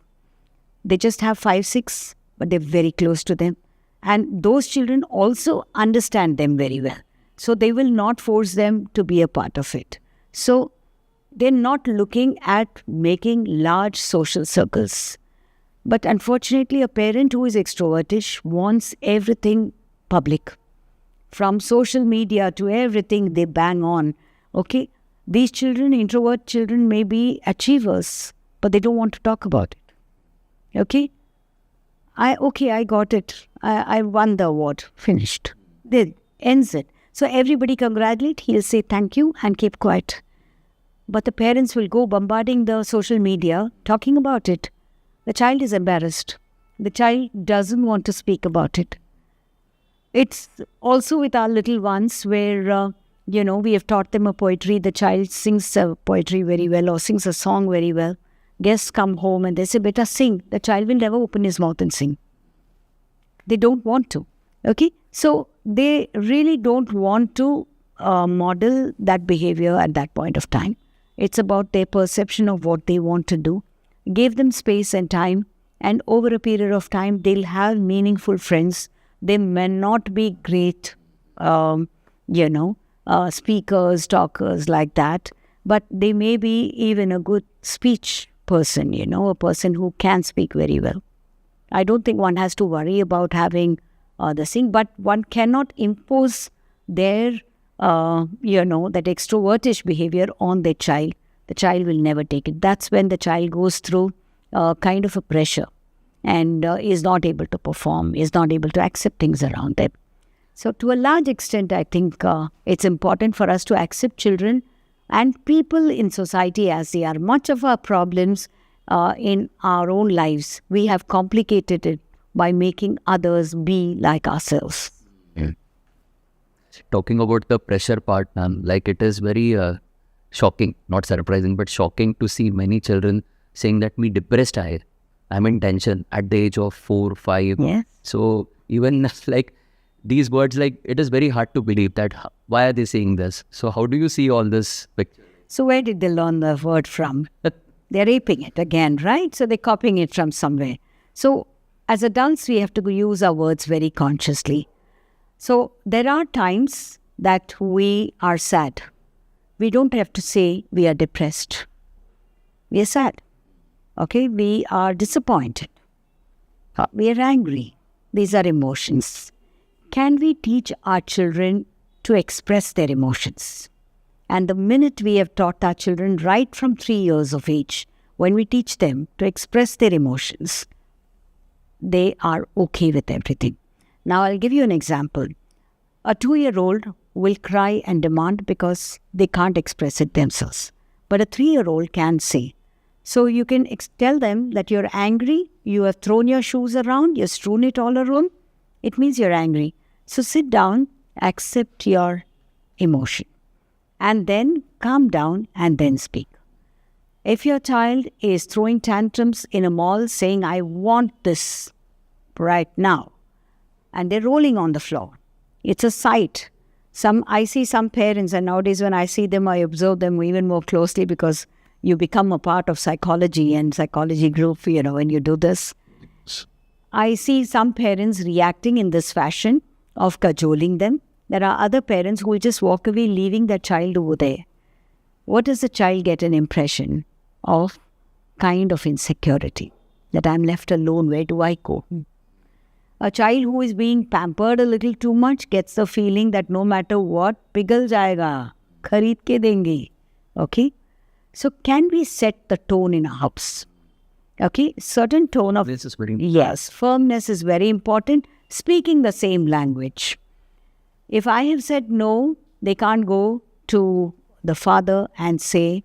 They just have 5, 6, but they're very close to them. And those children also understand them very well. So they will not force them to be a part of it. So they're not looking at making large social circles. But unfortunately, a parent who is extrovertish wants everything public. From social media to everything they bang on. Okay? These children, introvert children, may be achievers, but they don't want to talk about it. Okay? I got it. I won the award. Finished. Ends it. So everybody congratulate, he'll say thank you and keep quiet. But the parents will go bombarding the social media, talking about it. The child is embarrassed. The child doesn't want to speak about it. It's also with our little ones where, we have taught them a poetry. The child sings a poetry very well or sings a song very well. Guests come home and they say, "Beta, sing." The child will never open his mouth and sing. They don't want to. Okay? So they really don't want to model that behavior at that point of time. It's about their perception of what they want to do. Give them space and time, and over a period of time, they'll have meaningful friends. They may not be great, speakers, talkers like that, but they may be even a good speech person, a person who can speak very well. I don't think one has to worry about having the thing, but one cannot impose their, that extrovertish behavior on their child. The child will never take it. That's when the child goes through kind of a pressure and is not able to perform, is not able to accept things around them. So to a large extent, I think it's important for us to accept children and people in society as they are. Much of our problems in our own lives, we have complicated it by making others be like ourselves. Talking about the pressure part, ma'am, like it is very shocking, not surprising, but shocking to see many children saying that me depressed I'm in tension at the age of 4, 5. Yes. So even like these words, like it is very hard to believe that why are they saying this? So how do you see all this picture? So where did they learn the word from? They're aping it again, right? So they're copying it from somewhere. So as adults, we have to use our words very consciously. So there are times that we are sad. We don't have to say we are depressed. We are sad. Okay, we are disappointed. We are angry. These are emotions. Can we teach our children to express their emotions? And the minute we have taught our children right from 3 years of age, when we teach them to express their emotions, they are okay with everything. Now I'll give you an example. A 2-year-old will cry and demand because they can't express it themselves. But a 3-year-old can say. So you can tell them that you're angry, you have thrown your shoes around, you've strewn it all around. It means you're angry. So sit down, accept your emotion, and then calm down and then speak. If your child is throwing tantrums in a mall saying, "I want this right now," and they're rolling on the floor, it's a sight. I see some parents, and nowadays when I see them, I observe them even more closely because you become a part of psychology and psychology group, when you do this. I see some parents reacting in this fashion of cajoling them. There are other parents who will just walk away, leaving their child over there. What does the child get an impression of? Kind of insecurity. That I'm left alone, where do I go? A child who is being pampered a little too much gets the feeling that no matter what, pighal jayega, khareed ke denge. Okay? So can we set the tone in a house? Okay? Certain tone of... This is very important. Yes, firmness is very important. Speaking the same language. If I have said no, they can't go to the father and say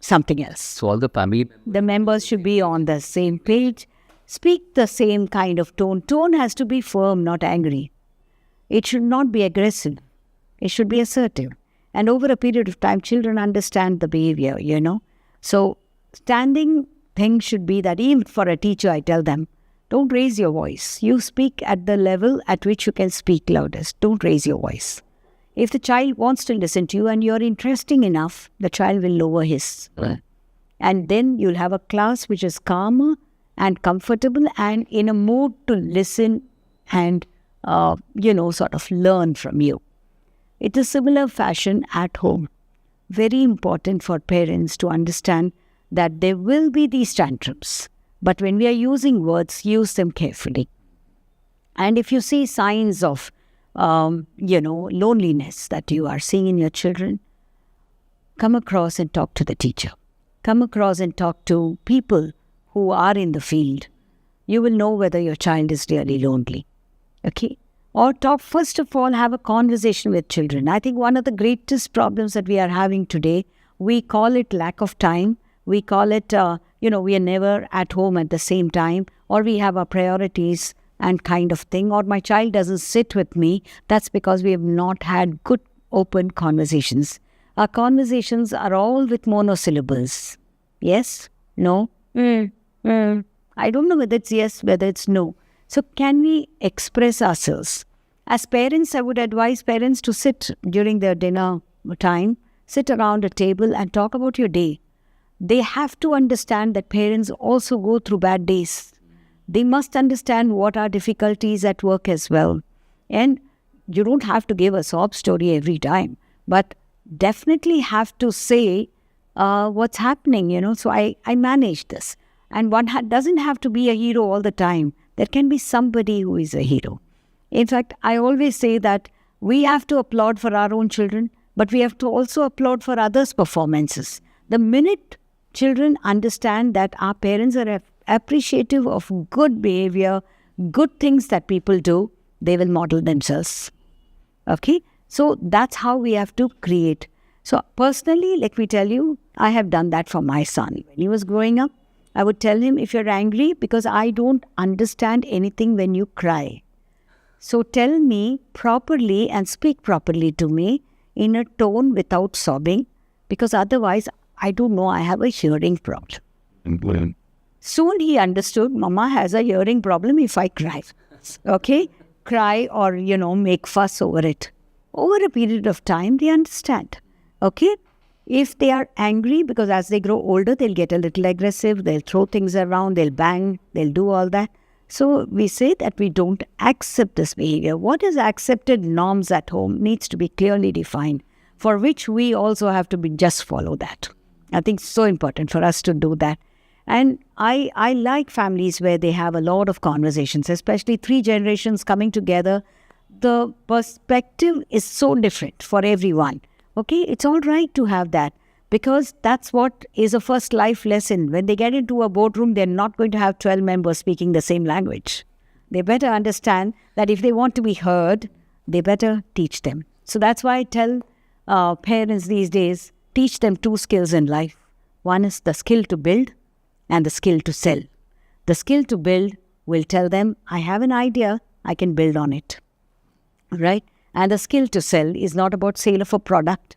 something else. So all the family... The members should be on the same page. Speak the same kind of tone. Tone has to be firm, not angry. It should not be aggressive. It should be assertive. And over a period of time, children understand the behavior, So standing thing should be that even for a teacher, I tell them, don't raise your voice. You speak at the level at which you can speak loudest. Don't raise your voice. If the child wants to listen to you and you're interesting enough, the child will lower his. Right. And then you'll have a class which is calmer and comfortable and in a mood to listen and, sort of learn from you. It is similar fashion at home. Very important for parents to understand that there will be these tantrums. But when we are using words, use them carefully. And if you see signs of, loneliness that you are seeing in your children, come across and talk to the teacher. Come across and talk to people who are in the field. You will know whether your child is really lonely. Okay? Or talk, first of all, have a conversation with children. I think one of the greatest problems that we are having today, we call it lack of time. We call it, we are never at home at the same time, or we have our priorities and kind of thing, or my child doesn't sit with me. That's because we have not had good open conversations. Our conversations are all with monosyllables. Yes? No? I don't know whether it's yes, whether it's no. So can we express ourselves? As parents, I would advise parents to sit during their dinner time, sit around a table and talk about your day. They have to understand that parents also go through bad days. They must understand what are difficulties at work as well. And you don't have to give a sob story every time, but definitely have to say what's happening, So I manage this. And one doesn't have to be a hero all the time. There can be somebody who is a hero. In fact, I always say that we have to applaud for our own children, but we have to also applaud for others' performances. The minute children understand that our parents are appreciative of good behavior, good things that people do, they will model themselves. Okay? So that's how we have to create. So personally, let me tell you, I have done that for my son. When he was growing up, I would tell him, if you're angry, because I don't understand anything when you cry. So tell me properly and speak properly to me in a tone without sobbing, because otherwise, I don't know, I have a hearing problem. Soon he understood, Mama has a hearing problem if I cry. Okay? Cry or, make fuss over it. Over a period of time, they understand. Okay? If they are angry, because as they grow older, they'll get a little aggressive, they'll throw things around, they'll bang, they'll do all that. So we say that we don't accept this behavior. What is accepted norms at home needs to be clearly defined, for which we also have to just follow that. I think it's so important for us to do that. And I like families where they have a lot of conversations, especially 3 generations coming together. The perspective is so different for everyone. Okay, it's all right to have that, because that's what is a first life lesson. When they get into a boardroom, they're not going to have 12 members speaking the same language. They better understand that if they want to be heard, they better teach them. So that's why I tell parents these days, teach them 2 skills in life. One is the skill to build and the skill to sell. The skill to build will tell them, I have an idea, I can build on it. Right? And the skill to sell is not about sale of a product,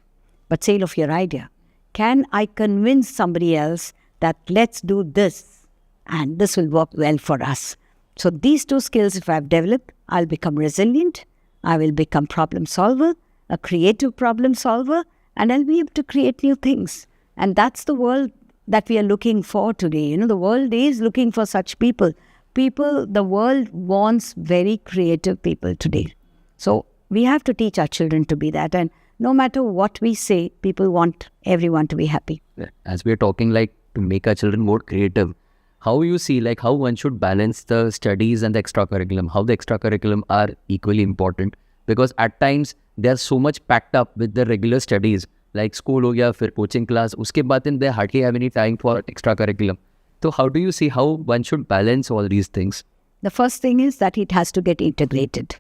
but sale of your idea. Can I convince somebody else that let's do this and this will work well for us? So these 2 skills, if I've developed, I'll become resilient, I will become problem solver, a creative problem solver, and I'll be able to create new things. And that's the world that we are looking for today. The world is looking for such people. The world wants very creative people today. So we have to teach our children to be that. And no matter what we say, people want everyone to be happy. As we're talking to make our children more creative, how you see how one should balance the studies and the extracurriculum, how the extracurriculum are equally important, because at times they are so much packed up with the regular studies, like school ho gaya, fir coaching class, uske baad then they hardly have any time for extracurriculum. So how do you see how one should balance all these things? The first thing is that it has to get integrated.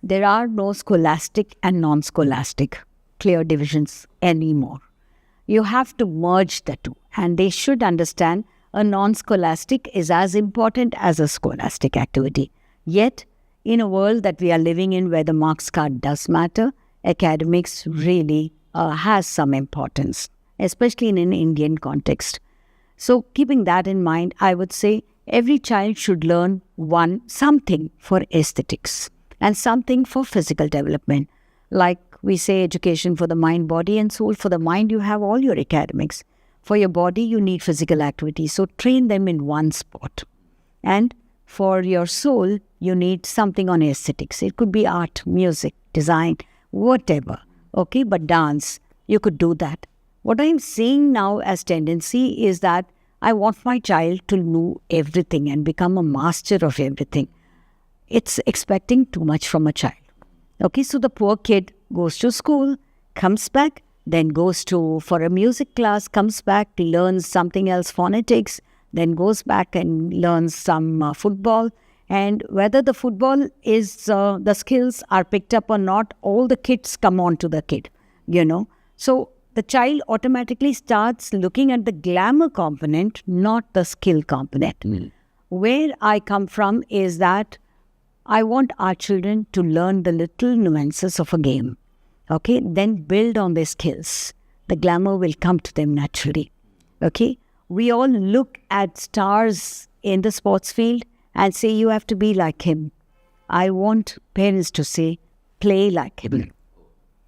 There are no scholastic and non-scholastic clear divisions anymore. You have to merge the two, and they should understand a non-scholastic is as important as a scholastic activity. Yet, in a world that we are living in where the marks card does matter, academics really has some importance, especially in an Indian context. So, keeping that in mind, I would say every child should learn something for aesthetics and something for physical development. Like we say, education for the mind, body and soul. For the mind, you have all your academics. For your body, you need physical activity. So train them in one spot. And for your soul, you need something on aesthetics. It could be art, music, design, whatever. Okay, but dance, you could do that. What I'm seeing now as tendency is that I want my child to know everything and become a master of everything. It's expecting too much from a child. Okay, so the poor kid goes to school, comes back, then goes for a music class, comes back, learns something else, phonetics, then goes back and learns some football, And whether the football is, the skills are picked up or not, all the kids come on to the kid, So the child automatically starts looking at the glamour component, not the skill component. Where I come from is that I want our children to learn the little nuances of a game. Okay, then build on their skills. The glamour will come to them naturally. Okay, we all look at stars in the sports field and say, you have to be like him. I want parents to say, play like him.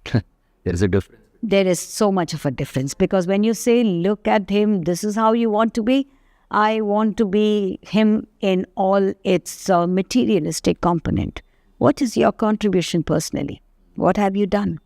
There is a difference. There is so much of a difference, because when you say, look at him, this is how you want to be, I want to be him in all its materialistic component. What is your contribution personally? What have you done?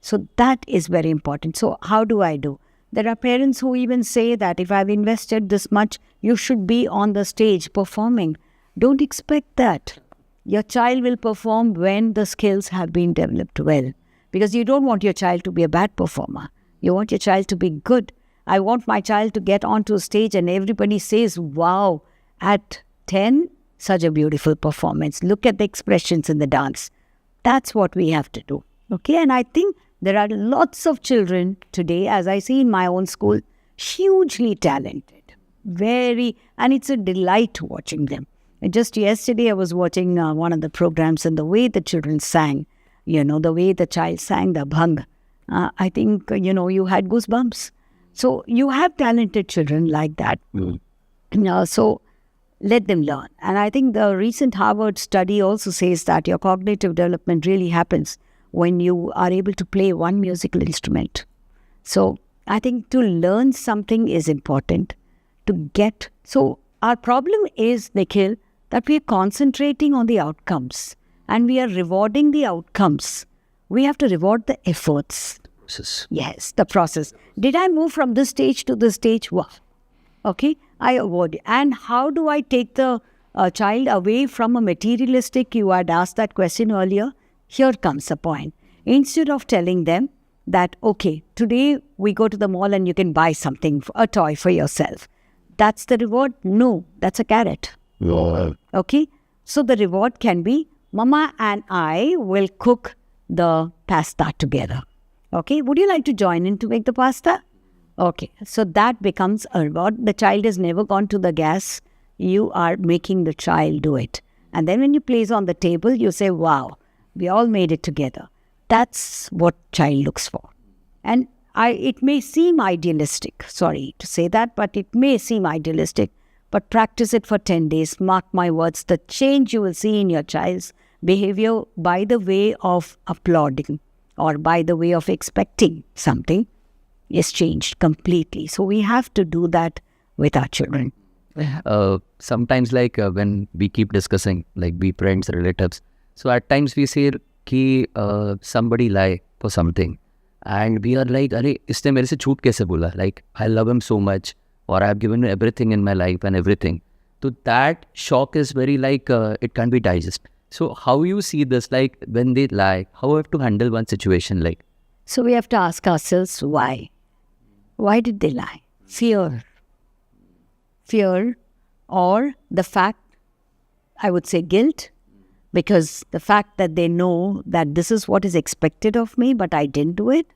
So that is very important. So how do I do? There are parents who even say that if I've invested this much, you should be on the stage performing. Don't expect that. Your child will perform when the skills have been developed well. Because you don't want your child to be a bad performer. You want your child to be good. I want my child to get onto a stage and everybody says, wow, at 10, such a beautiful performance. Look at the expressions in the dance. That's what we have to do. Okay, and I think there are lots of children today, as I see in my own school, hugely talented. And it's a delight watching them. And just yesterday I was watching one of the programs, and the way the children sang, the way the child sang the bhang, I think, you had goosebumps. So you have talented children like that. So let them learn. And I think the recent Harvard study also says that your cognitive development really happens when you are able to play one musical instrument. So I think to learn something is important. So our problem is, Nikhil, that we are concentrating on the outcomes and we are rewarding the outcomes. We have to reward the efforts. Yes, the process. Did I move from this stage to this stage? Wow. Okay, I award it. And how do I take the child away from a materialistic, you had asked that question earlier. Here comes a point. Instead of telling them that, okay, today we go to the mall and you can buy something, a toy for yourself. That's the reward? No, that's a carrot. Okay, so the reward can be, Mama and I will cook the pasta together. Okay, would you like to join in to make the pasta? Okay, so that becomes a reward. The child has never gone to the gas. You are making the child do it. And then when you place on the table, you say, wow, we all made it together. That's what child looks for. And it may seem idealistic, sorry to say that, but it may seem idealistic, but practice it for 10 days. Mark my words, the change you will see in your child's behavior by the way of applauding or by the way of expecting something is changed completely. So we have to do that with our children. Sometimes when we keep discussing, like we friends, relatives, so at times we say कि somebody lie for something and we are like, अरे इसने मेरे से झूठ कैसे बोला? Like I love him so much or I have given him everything in my life and everything. So that shock is very it can't be digested. So how you see this, like when they lie, how have to handle one situation like? So we have to ask ourselves why. Why did they lie? Fear. Or the fact, I would say guilt, because the fact that they know that this is what is expected of me, but I didn't do it.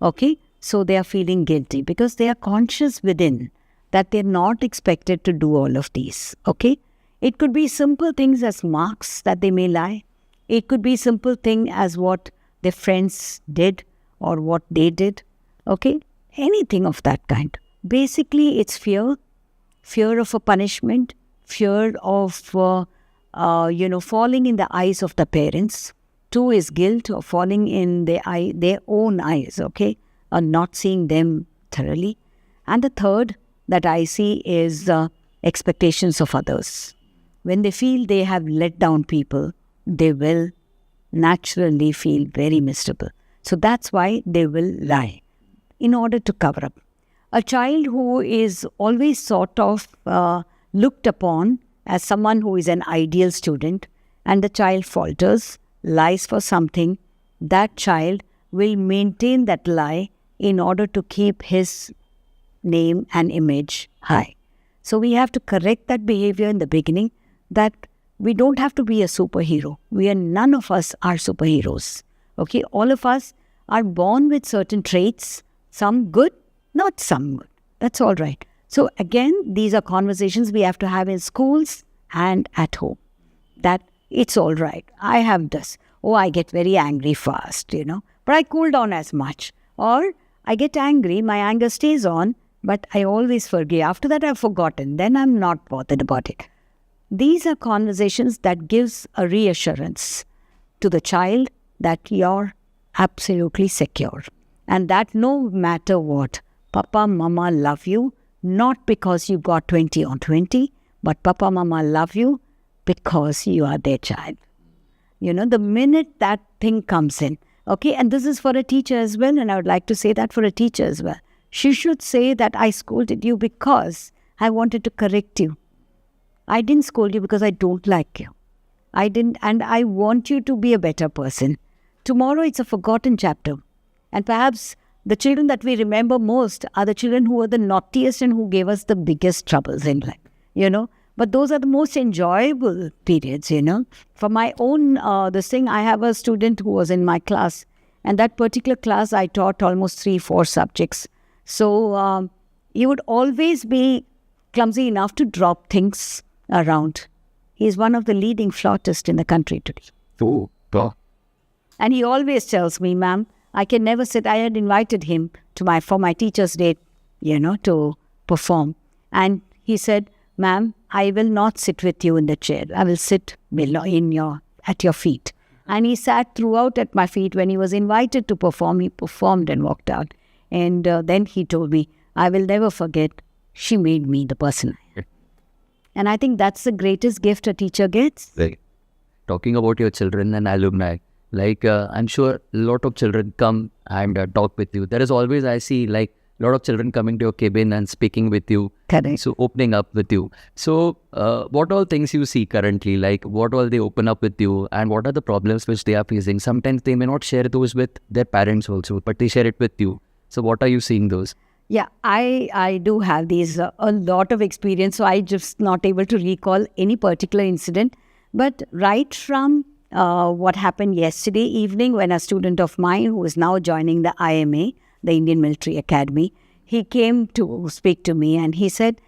Okay, so they are feeling guilty because they are conscious within that they're not expected to do all of these. Okay, it could be simple things as marks that they may lie. It could be simple thing as what their friends did or what they did. Okay, anything of that kind. Basically, it's fear of a punishment, fear of falling in the eyes of the parents. 2 is guilt of falling in their own eyes, okay, or not seeing them thoroughly. And the third that I see is expectations of others. When they feel they have let down people, they will naturally feel very miserable. So that's why they will lie in order to cover up. A child who is always sort of looked upon as someone who is an ideal student and the child falters, lies for something, that child will maintain that lie in order to keep his name and image high. So we have to correct that behavior in the beginning, that we don't have to be a superhero. None of us are superheroes. Okay, all of us are born with certain traits, some good, not some good. That's all right. So again, these are conversations we have to have in schools and at home. That it's all right. I have this. Oh, I get very angry fast, but I cool down as much. Or I get angry, my anger stays on, but I always forgive. After that, I've forgotten. Then I'm not bothered about it. These are conversations that gives a reassurance to the child that you're absolutely secure. And that no matter what, Papa, Mama love you, not because you got 20 on 20, but Papa, Mama love you because you are their child. The minute that thing comes in, okay, and this is for a teacher as well, and I would like to say that for a teacher as well. She should say that I scolded you because I wanted to correct you. I didn't scold you because I don't like you. And I want you to be a better person. Tomorrow it's a forgotten chapter. And perhaps the children that we remember most are the children who were the naughtiest and who gave us the biggest troubles in life, But those are the most enjoyable periods, For my own, I have a student who was in my class. And that particular class, I taught almost 3-4 subjects. So he would always be clumsy enough to drop things around. He's one of the leading flautists in the country today. Oh, God. And he always tells me, ma'am, I can never sit. I had invited him for my teacher's day, to perform. And he said, ma'am, I will not sit with you in the chair. I will sit at your feet. And he sat throughout at my feet. When he was invited to perform, he performed and walked out. And then he told me, I will never forget, she made me the person I am. And I think that's the greatest gift a teacher gets. Right. Talking about your children and alumni, I'm sure a lot of children come and talk with you. There is always, I see, a lot of children coming to your cabin and speaking with you. Correct. So opening up with you. So what all things you see currently, what all they open up with you, and what are the problems which they are facing? Sometimes they may not share those with their parents also, but they share it with you. So what are you seeing those? Yeah, I do have these a lot of experience, so I just not able to recall any particular incident. But right from what happened yesterday evening, when a student of mine who is now joining the IMA, the Indian Military Academy, he came to speak to me and he said,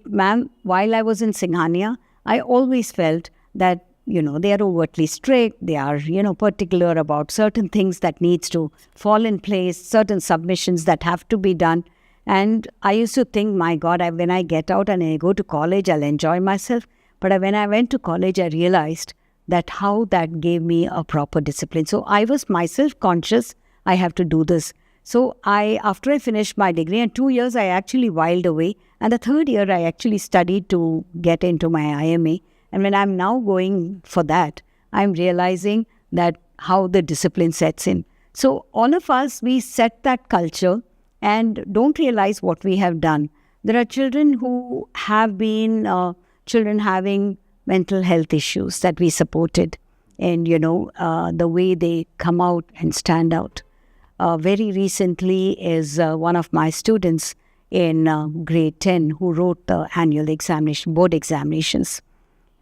ma'am, while I was in Singhania, I always felt that, they are overtly strict, they are, particular about certain things that needs to fall in place, certain submissions that have to be done. And I used to think, my God, when I get out and I go to college, I'll enjoy myself. But when I went to college, I realized that how that gave me a proper discipline. So I was myself conscious, I have to do this. So after I finished my degree, and 2 years I actually whiled away. And the third year I actually studied to get into my IMA. And when I'm now going for that, I'm realizing that how the discipline sets in. So all of us, we set that culture and don't realize what we have done. There are children who have been children having mental health issues that we supported. And, the way they come out and stand out. Very recently is one of my students in grade 10 who wrote the annual examination, board examinations.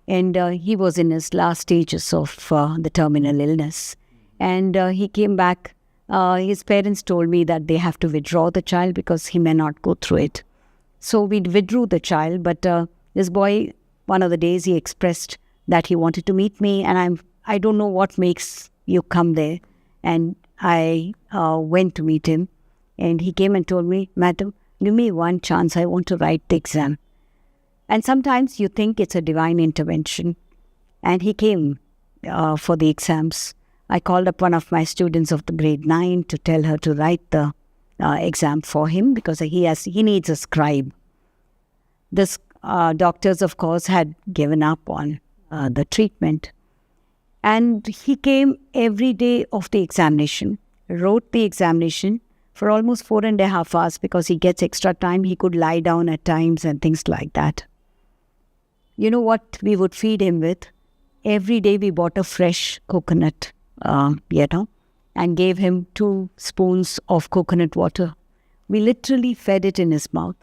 And he was in his last stages of the terminal illness. And he came back. His parents told me that they have to withdraw the child because he may not go through it. So we withdrew the child. But this boy, one of the days, he expressed that he wanted to meet me. And I don't know what makes you come there. And I went to meet him. And he came and told me, Madam, give me one chance. I want to write the exam. And sometimes you think it's a divine intervention. And he came for the exams. I called up one of my students of the grade 9 to tell her to write the exam for him because he needs a scribe. This doctors, of course, had given up on the treatment. And he came every day of the examination, wrote the examination for almost 4.5 hours because he gets extra time. He could lie down at times and things like that. You know what we would feed him with? Every day we bought a fresh coconut, and gave him 2 spoons of coconut water. We literally fed it in his mouth.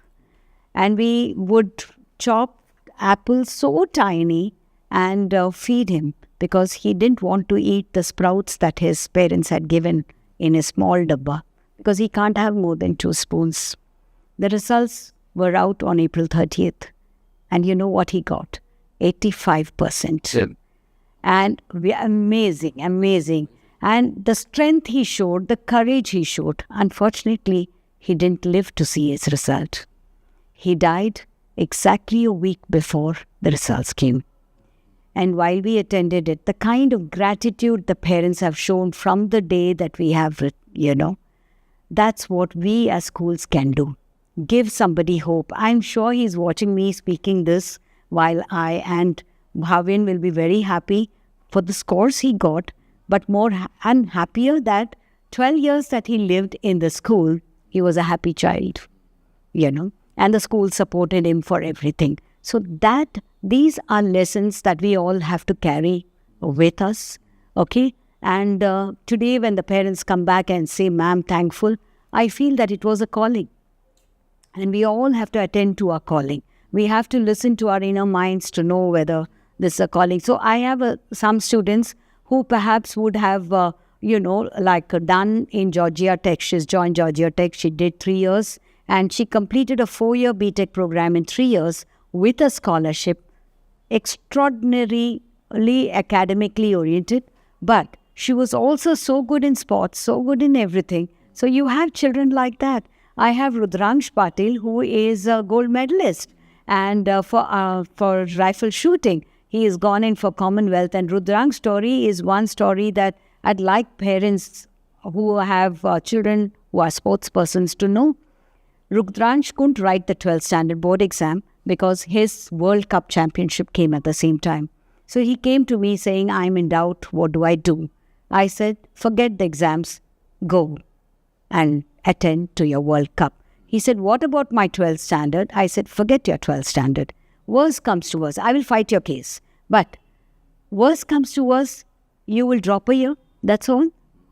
And we would chop apples so tiny and feed him, because he didn't want to eat the sprouts that his parents had given in a small dabba, because he can't have more than 2 spoons. The results were out on April 30th. And you know what he got? 85%. Yeah. And amazing, amazing. And the strength he showed, the courage he showed, unfortunately, he didn't live to see his result. He died exactly a week before the results came. And while we attended it, the kind of gratitude the parents have shown from the day that we have, that's what we as schools can do. Give somebody hope. I'm sure he's watching me speaking this while I and Bhavin will be very happy for the scores he got, but more happier that 12 years that he lived in the school, he was a happy child, and the school supported him for everything. So these are lessons that we all have to carry with us, okay? And today when the parents come back and say, "Ma'am, thankful," I feel that it was a calling. And we all have to attend to our calling. We have to listen to our inner minds to know whether this is a calling. So I have some students who perhaps would have, done in Georgia Tech. She's joined Georgia Tech. She did 3 years. And she completed a 4-year BTech program in 3 years with a scholarship, extraordinarily academically oriented. But she was also so good in sports, so good in everything. So you have children like that. I have Rudransh Patil, who is a gold medalist, and for rifle shooting, he has gone in for Commonwealth. And Rudransh's story is one story that I'd like parents who have children who are sports persons to know. Rudransh couldn't write the 12th standard board exam because his World Cup championship came at the same time. So he came to me saying, "I'm in doubt, what do I do?" I said, "Forget the exams, go and attend to your World Cup." He said, "What about my 12th standard?" I said, "Forget your 12th standard. Worst comes to worst, I will fight your case. But worst comes to worst, you will drop a year, that's all.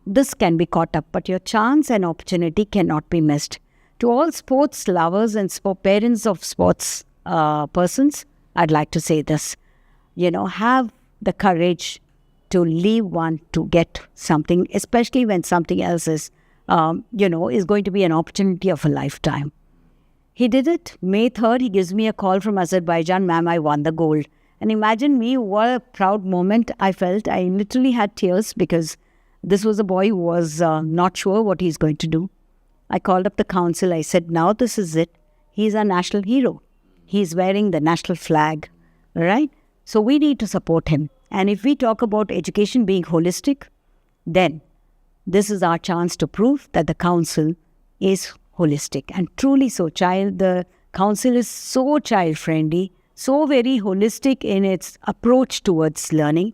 This can be caught up, but your chance and opportunity cannot be missed." To all sports lovers and parents of sports persons, I'd like to say this. Have the courage to leave one to get something, especially when something else is going to be an opportunity of a lifetime. He did it. May 3rd, he gives me a call from Azerbaijan, "Ma'am, I won the gold." And imagine me, what a proud moment I felt. I literally had tears because this was a boy who was not sure what he's going to do. I called up the council. I said, "Now this is it. He's our national hero. He's wearing the national flag, right? So we need to support him." And if we talk about education being holistic, then this is our chance to prove that the council is holistic. And truly so. The council is so child-friendly, so very holistic in its approach towards learning,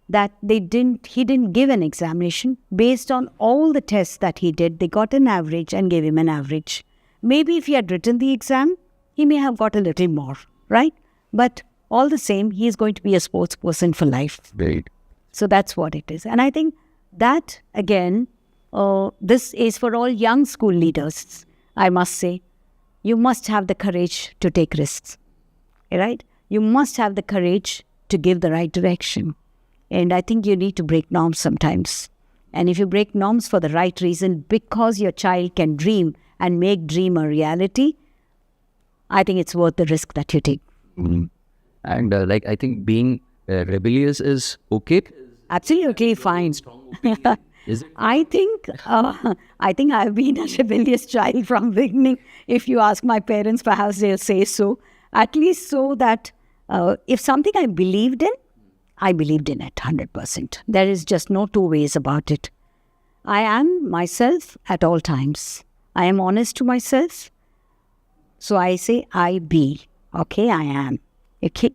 that he didn't give an examination. Based on all the tests that he did, they got an average and gave him an average. Maybe if he had written the exam, he may have got a little more, right? But all the same, he is going to be a sports person for life. Great. So that's what it is. And I think that, again, this is for all young school leaders, I must say. You must have the courage to take risks, right? You must have the courage to give the right direction. And I think you need to break norms sometimes. And if you break norms for the right reason, because your child can dream and make dream a reality, I think it's worth the risk that you take. Mm-hmm. And I think being rebellious is okay. Absolutely fine. Is it? I think I've been a rebellious child from beginning. If you ask my parents, perhaps they'll say so. At least so that if something I believed in it 100%. There is just no two ways about it. I am myself at all times. I am honest to myself. So I say I be. Okay, I am. Okay.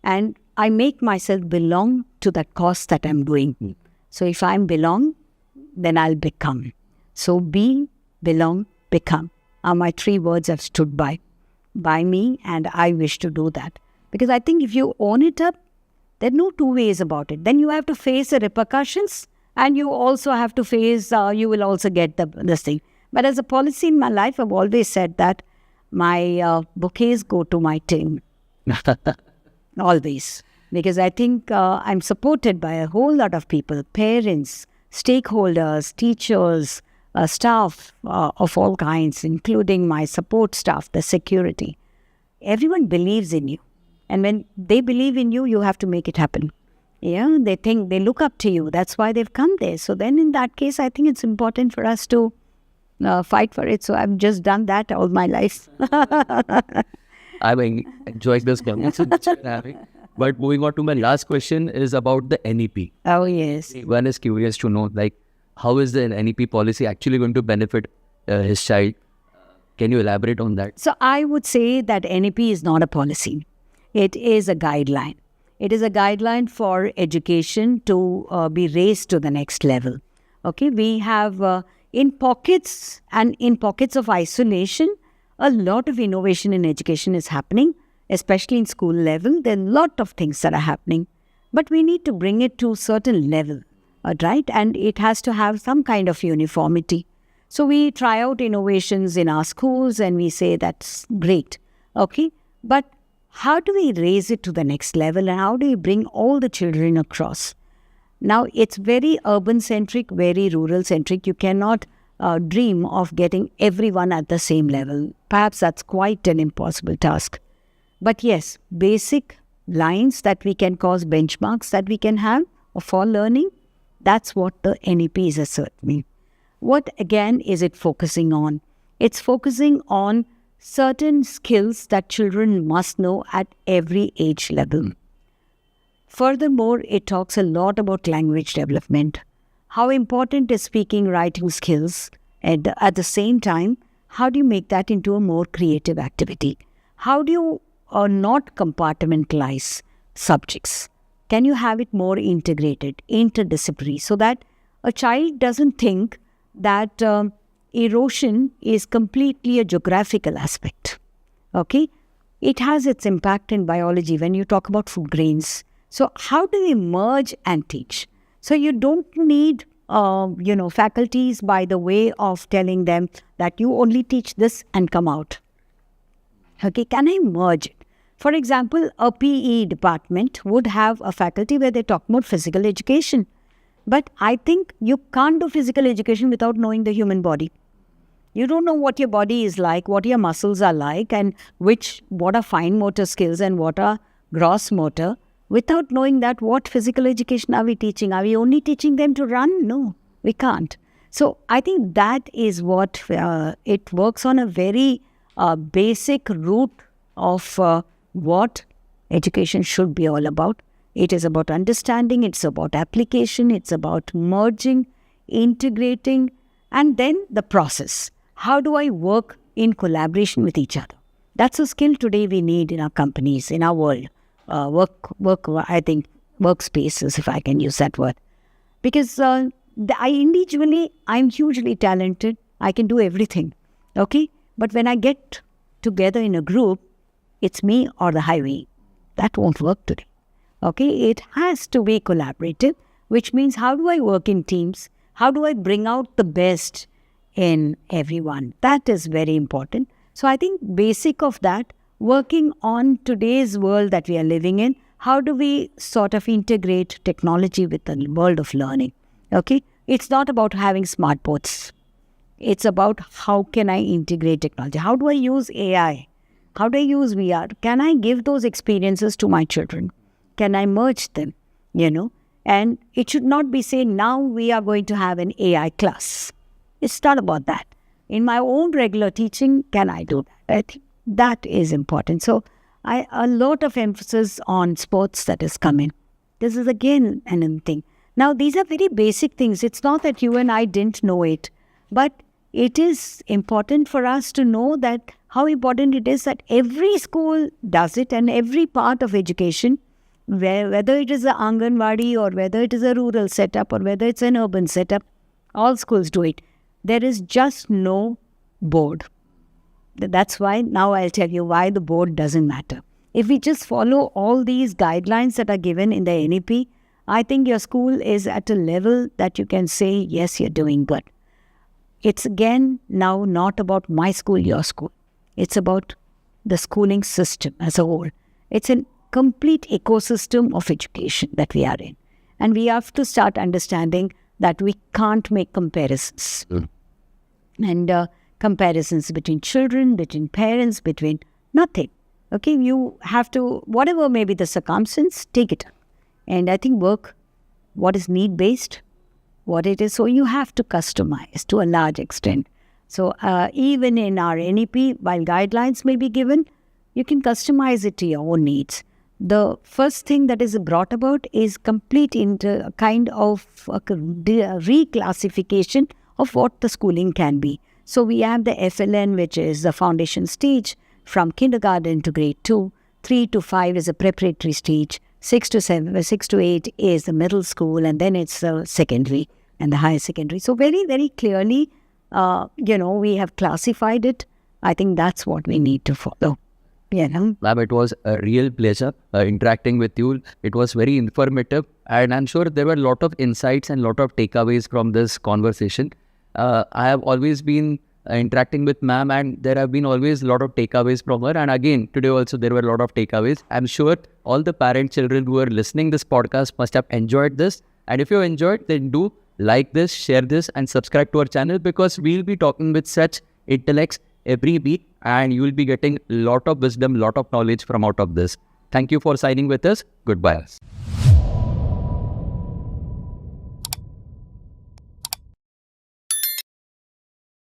And I make myself belong to that cause that I'm doing. So if I belong, then I'll become. So be, belong, become are my 3 words I've stood by me, and I wish to do that. Because I think if you own it up, there are no two ways about it. Then you have to face the repercussions, and you also have to face, you will also get this thing. But as a policy in my life, I've always said that my bouquets go to my team. Always. because I think I'm supported by a whole lot of people, parents, stakeholders, teachers, staff of all kinds, including my support staff, the security. Everyone believes in you. And when they believe in you, you have to make it happen. Yeah, they look up to you. That's why they've come there. So then in that case, I think it's important for us to fight for it. So I've just done that all my life. I'm enjoying this conversation that you're having. But moving on to my last question is about the NEP. Oh, yes. One is curious to know, like, how is the NEP policy actually going to benefit his child? Can you elaborate on that? So I would say that NEP is not a policy. It is a guideline. It is a guideline for education to be raised to the next level. Okay, we have in pockets of isolation, a lot of innovation in education is happening, especially in school level. There are a lot of things that are happening, but we need to bring it to a certain level, right? And it has to have some kind of uniformity. So we try out innovations in our schools and we say that's great, okay? But how do we raise it to the next level and how do we bring all the children across? Now, it's very urban-centric, very rural-centric. You cannot dream of getting everyone at the same level. Perhaps that's quite an impossible task. But yes, basic lines that we can cause, benchmarks that we can have for learning, that's what the NEP is asserting. What again is it focusing on? It's focusing on certain skills that children must know at every age level. Furthermore, it talks a lot about language development. How important is speaking, writing skills? And at the same time, how do you make that into a more creative activity? How do you not compartmentalize subjects? Can you have it more integrated, interdisciplinary, so that a child doesn't think that erosion is completely a geographical aspect, okay? It has its impact in biology when you talk about food grains. So how do we merge and teach? So you don't need, faculties by the way of telling them that you only teach this and come out. Okay, can I merge it? For example, a PE department would have a faculty where they talk about physical education. But I think you can't do physical education without knowing the human body. You don't know what your body is like, what your muscles are like, and what are fine motor skills and what are gross motor. Without knowing that, what physical education are we teaching? Are we only teaching them to run? No, we can't. So I think that is what it works on, a very basic root of what education should be all about. It is about understanding, it's about application, it's about merging, integrating, and then the process. How do I work in collaboration with each other? That's a skill today we need in our companies, in our world. Workspaces, if I can use that word. Because I'm hugely talented. I can do everything, okay? But when I get together in a group, it's me or the highway. That won't work today. Okay, it has to be collaborative, which means how do I work in teams? How do I bring out the best in everyone? That is very important. So I think basic of that, working on today's world that we are living in, how do we sort of integrate technology with the world of learning? Okay, it's not about having smart boards. It's about how can I integrate technology? How do I use AI? How do I use VR? Can I give those experiences to my children? Can I merge them, And it should not be saying, now we are going to have an AI class. It's not about that. In my own regular teaching, can I do that? I think that is important. So a lot of emphasis on sports that is coming. This is again another thing. Now, these are very basic things. It's not that you and I didn't know it, but it is important for us to know that how important it is that every school does it and every part of education, whether it is an Anganwadi or whether it is a rural setup or whether it's an urban setup, all schools do it. There is just no board. That's why now I'll tell you why the board doesn't matter. If we just follow all these guidelines that are given in the NEP, I think your school is at a level that you can say, yes, you're doing good. It's again now not about my school, your school. It's about the schooling system as a whole. It's an complete ecosystem of education that we are in. And we have to start understanding that we can't make comparisons. And comparisons between children, between parents, between nothing. Okay, you have to, whatever may be the circumstance, take it up. And I think work, what is need-based, what it is, so you have to customize to a large extent. So even in our NEP, while guidelines may be given, you can customize it to your own needs. The first thing that is brought about is complete into a kind of reclassification of what the schooling can be. So we have the FLN, which is the foundation stage from kindergarten to grade 2, 3 to 5 is a preparatory stage, 6 to 8 is the middle school, and then it's the secondary and the higher secondary. So very, very clearly, we have classified it. I think that's what we need to follow. Ma'am, it was a real pleasure interacting with you. It was very informative, and I'm sure there were a lot of insights and a lot of takeaways from this conversation. I have always been interacting with ma'am, and there have been always a lot of takeaways from her. And again, today also there were a lot of takeaways. I'm sure all the parent children who are listening this podcast must have enjoyed this. And if you enjoyed, then do like this, share this, and subscribe to our channel, because we'll be talking with such intellects every week, and you will be getting a lot of wisdom, lot of knowledge from out of this. Thank you for signing with us. Goodbye.